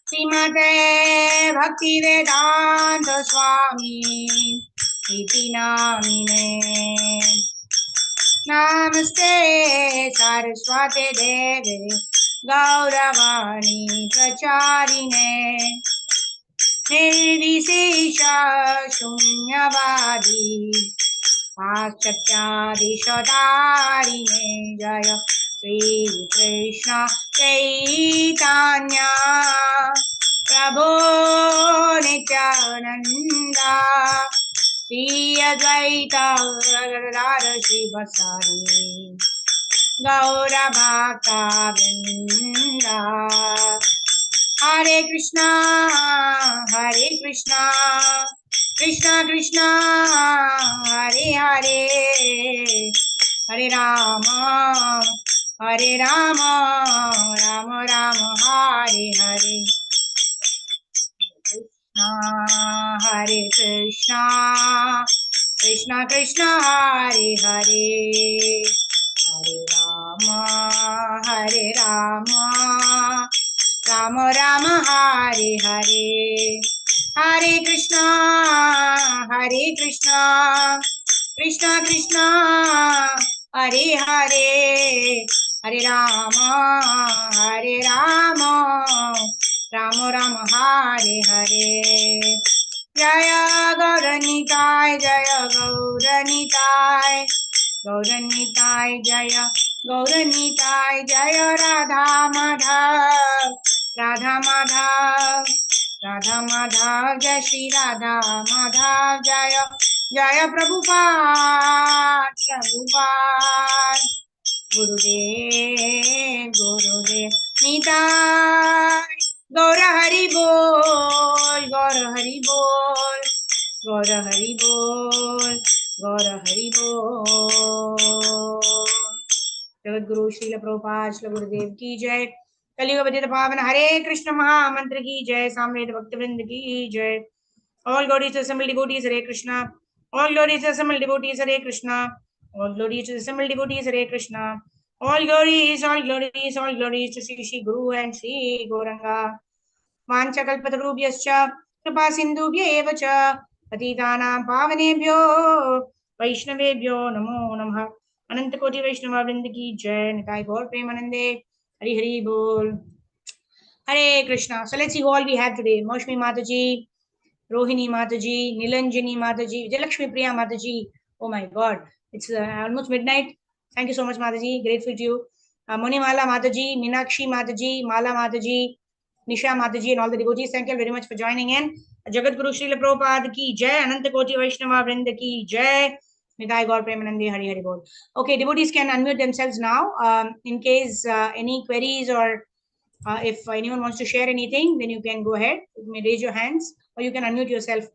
Srimate Bhakti Vedanta Swami Iti Namine Namaste Saraswate Deve Gauravani Pracharine Nirvisesha Shunyavadi Paschatyadeeshadarine Jaya Sri Krishna Chaitanya Prabhu Nityananda Sri Advaita Radha Shivasari Gaura Bhakta Vrinda Hare Krishna Krishna Krishna Hare Hare Hare Rama Rama Rama Hare Hare Hare Krishna Krishna Krishna Hare Hare Hare Rama Rama Rama Hare Hare Hare Krishna Krishna Krishna Hare Hare Hare Rama Rama Rama Hare Hare Jaya Gauranitai Jaya Gauranitai Gauranitai Jaya Gauranitai Jaya Radha Madhav Jai Shri Radha Madhav Jaya Jaya Prabhupada Gurudev Nitai Gaura Hari Bol Gaura Hari Bol Gaura Hari Bol Gaura Hari Bol Jagat Guru Srila Prabhupada Srila Gurudev ki jai. कलियुग पतित पावन हरे कृष्ण महामंत्र की जय, सामवेद भक्तवृंद की जय. All glories to the assembled devotees, Hare Krishna. All glories to the assembled devotees, Hare Krishna. All glories to the assembled devotees, Hare Krishna. All glories, all glories, all glories to Shri Guru and Shri Gauranga. वाञ्छकल्पतरुभ्यश्च कृपा सिन्धुभ्य एव च पतितानां पावनेभ्यो वैष्णवेभ्यो नमो नमः. अनंत कोटि वैष्णव वृंद की जय. निताय गौर प्रेमानंदे. हरि हरि बोल. Hare Krishna. So let's see who all we have today. Maushmi Mataji, Rohini Mataji, Nilanjani Mataji, Vijayalakshmi Priya Mataji. Oh my God, it's almost midnight. Thank you so much, Mataji. Grateful to you. Monimala Mataji, Meenakshi Mataji, Mala Mataji, Nisha Mataji, and all the devotees. Thank you very much for joining in. Jagat Guru Srila Prabhupada ki jai. Ananta Koti Vaishnava Vrinda ki jai. Nidai Gaur Premanande Hari Hari Bol. Okay, devotees can unmute themselves now. In case any queries or if anyone wants to share anything, then you can go ahead. You may raise your hands or you can unmute yourself.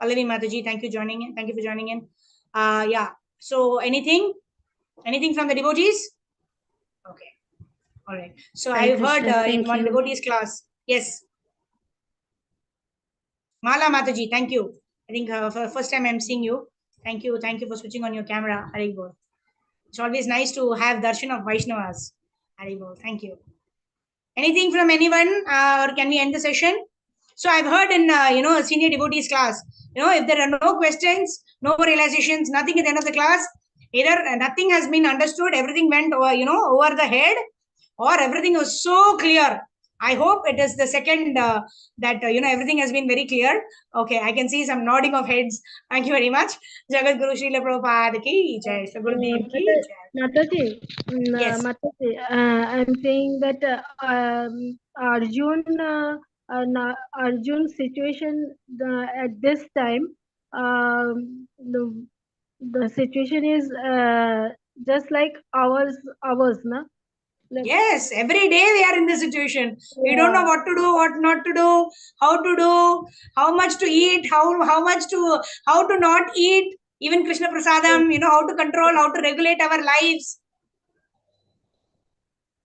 Pallavi Mataji, thank you joining in. Thank you for joining in. Yeah. So anything from the devotees? Okay. All right. So Hare I've heard Krishna, in thank one you. devotees class. Yes. Mala Mataji, thank you. I think for the first time I'm seeing you. Thank you. Thank you for switching on your camera. Haribol. It's always nice to have darshan of Vaishnavas. Haribol. Thank you. Anything from anyone, or can we end the session? So I've heard in a senior devotees class, if there are no questions, no realizations, nothing at the end of the class, either nothing has been understood, everything went over the head, or everything was so clear. I hope it is the second that everything has been very clear. Okay, I can see some nodding of heads. Thank you very much. Jagat Guru Srila Prabhupada ki jai. Gurudev ki jai. Mataji, Yes. Mataji, I'm saying that Arjun, Arjun's situation at this time, the situation is just like ours, na? Like, Yes, every day we are in this situation. We don't know what to do, what not to do, how to do, how much to eat, how to not eat. Even Krishna Prasadam, how to control, how to regulate our lives.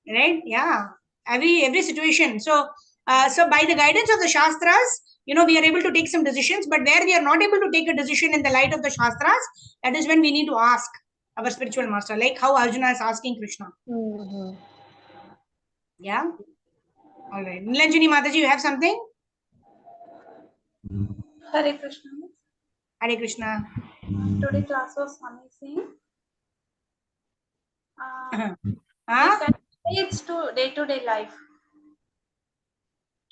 Right? Yeah. Every situation. So by the guidance of the Shastras, we are able to take some decisions. But where we are not able to take a decision in the light of the Shastras, that is when we need to ask our spiritual master, like how Arjuna is asking Krishna. Yeah. All right. Nilanjani Mataji, you have something? Hare Krishna. Hare Krishna. Today class was amazing. Huh? It's to day-to-day life.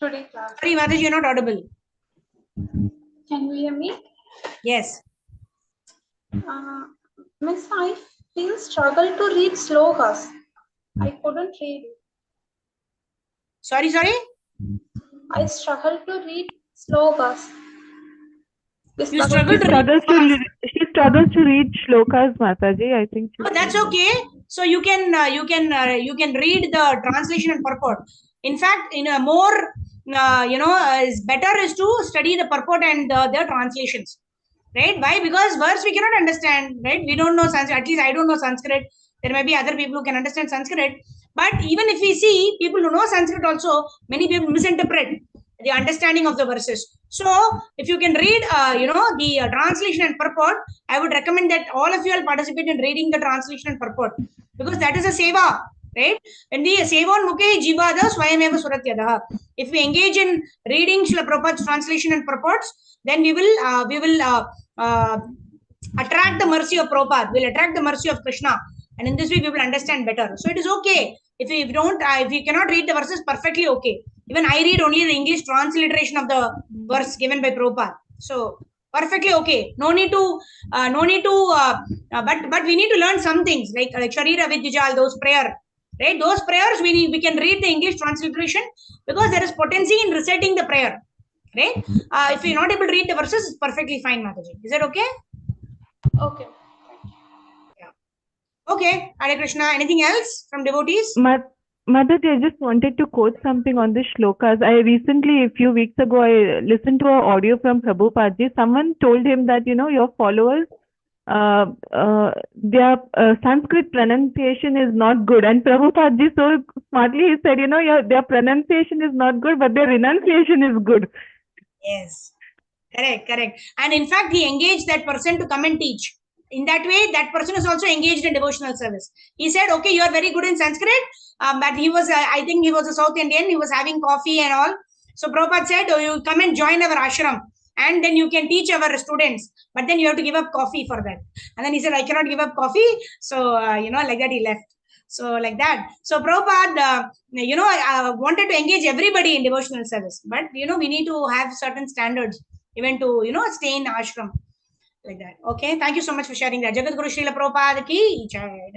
Today class. Sorry, Mataji, you're not audible. Can you hear me? Yes. Miss, I feel struggle to read slokas. I couldn't read it. Sorry. I struggle to read slokas. She struggles to read shlokas, Mataji. I think. Oh, that's okay. So you can read the translation and purport. In fact, in a more is better is to study the purport and their translations. Right? Why? Because verse we cannot understand. Right? We don't know Sanskrit. At least I don't know Sanskrit. There may be other people who can understand Sanskrit. But even if we see people who know Sanskrit also, many people misinterpret the understanding of the verses. So if you can read, the translation and purport, I would recommend that all of you will participate in reading the translation and purport, because that is a seva, right? When the sevon mukhe jivada swayameva suratyada. If we engage in reading Srila Prabhupada's translation and purports, then we will attract the mercy of Prabhupada. We'll attract the mercy of Krishna, and in this way we will understand better. So it is okay if you don't, if you cannot read the verses, perfectly okay. Even I read only the English transliteration of the verse given by Prabhupada. So perfectly okay. No need to, but we need to learn some things like Sharira Vidyajal, those prayer. Right? Those prayers we can read the English transliteration, because there is potency in reciting the prayer. Right? If you're not able to read the verses, it's perfectly fine, Mataji. Is that okay? Okay. Yeah. Okay. Hare Krishna. Anything else from devotees? Mataji, I just wanted to quote something on the shlokas. I recently, a few weeks ago, I listened to an audio from Prabhupada. Someone told him that, your followers their Sanskrit pronunciation is not good. And Prabhupada ji so smartly he said, their pronunciation is not good, but their renunciation is good. Yes, correct. And in fact, he engaged that person to come and teach. In that way, that person is also engaged in devotional service. He said, okay, you are very good in Sanskrit, but he was, I think he was a South Indian, he was having coffee and all. So Prabhupada said, oh, you come and join our ashram and then you can teach our students, but then you have to give up coffee for that. And then he said, I cannot give up coffee. So, like that he left. So like that. So Prabhupada, wanted to engage everybody in devotional service, but, we need to have certain standards even to, stay in ashram like that. Okay. Thank you so much for sharing that. Jagat Guru Srila Prabhupada ki jai.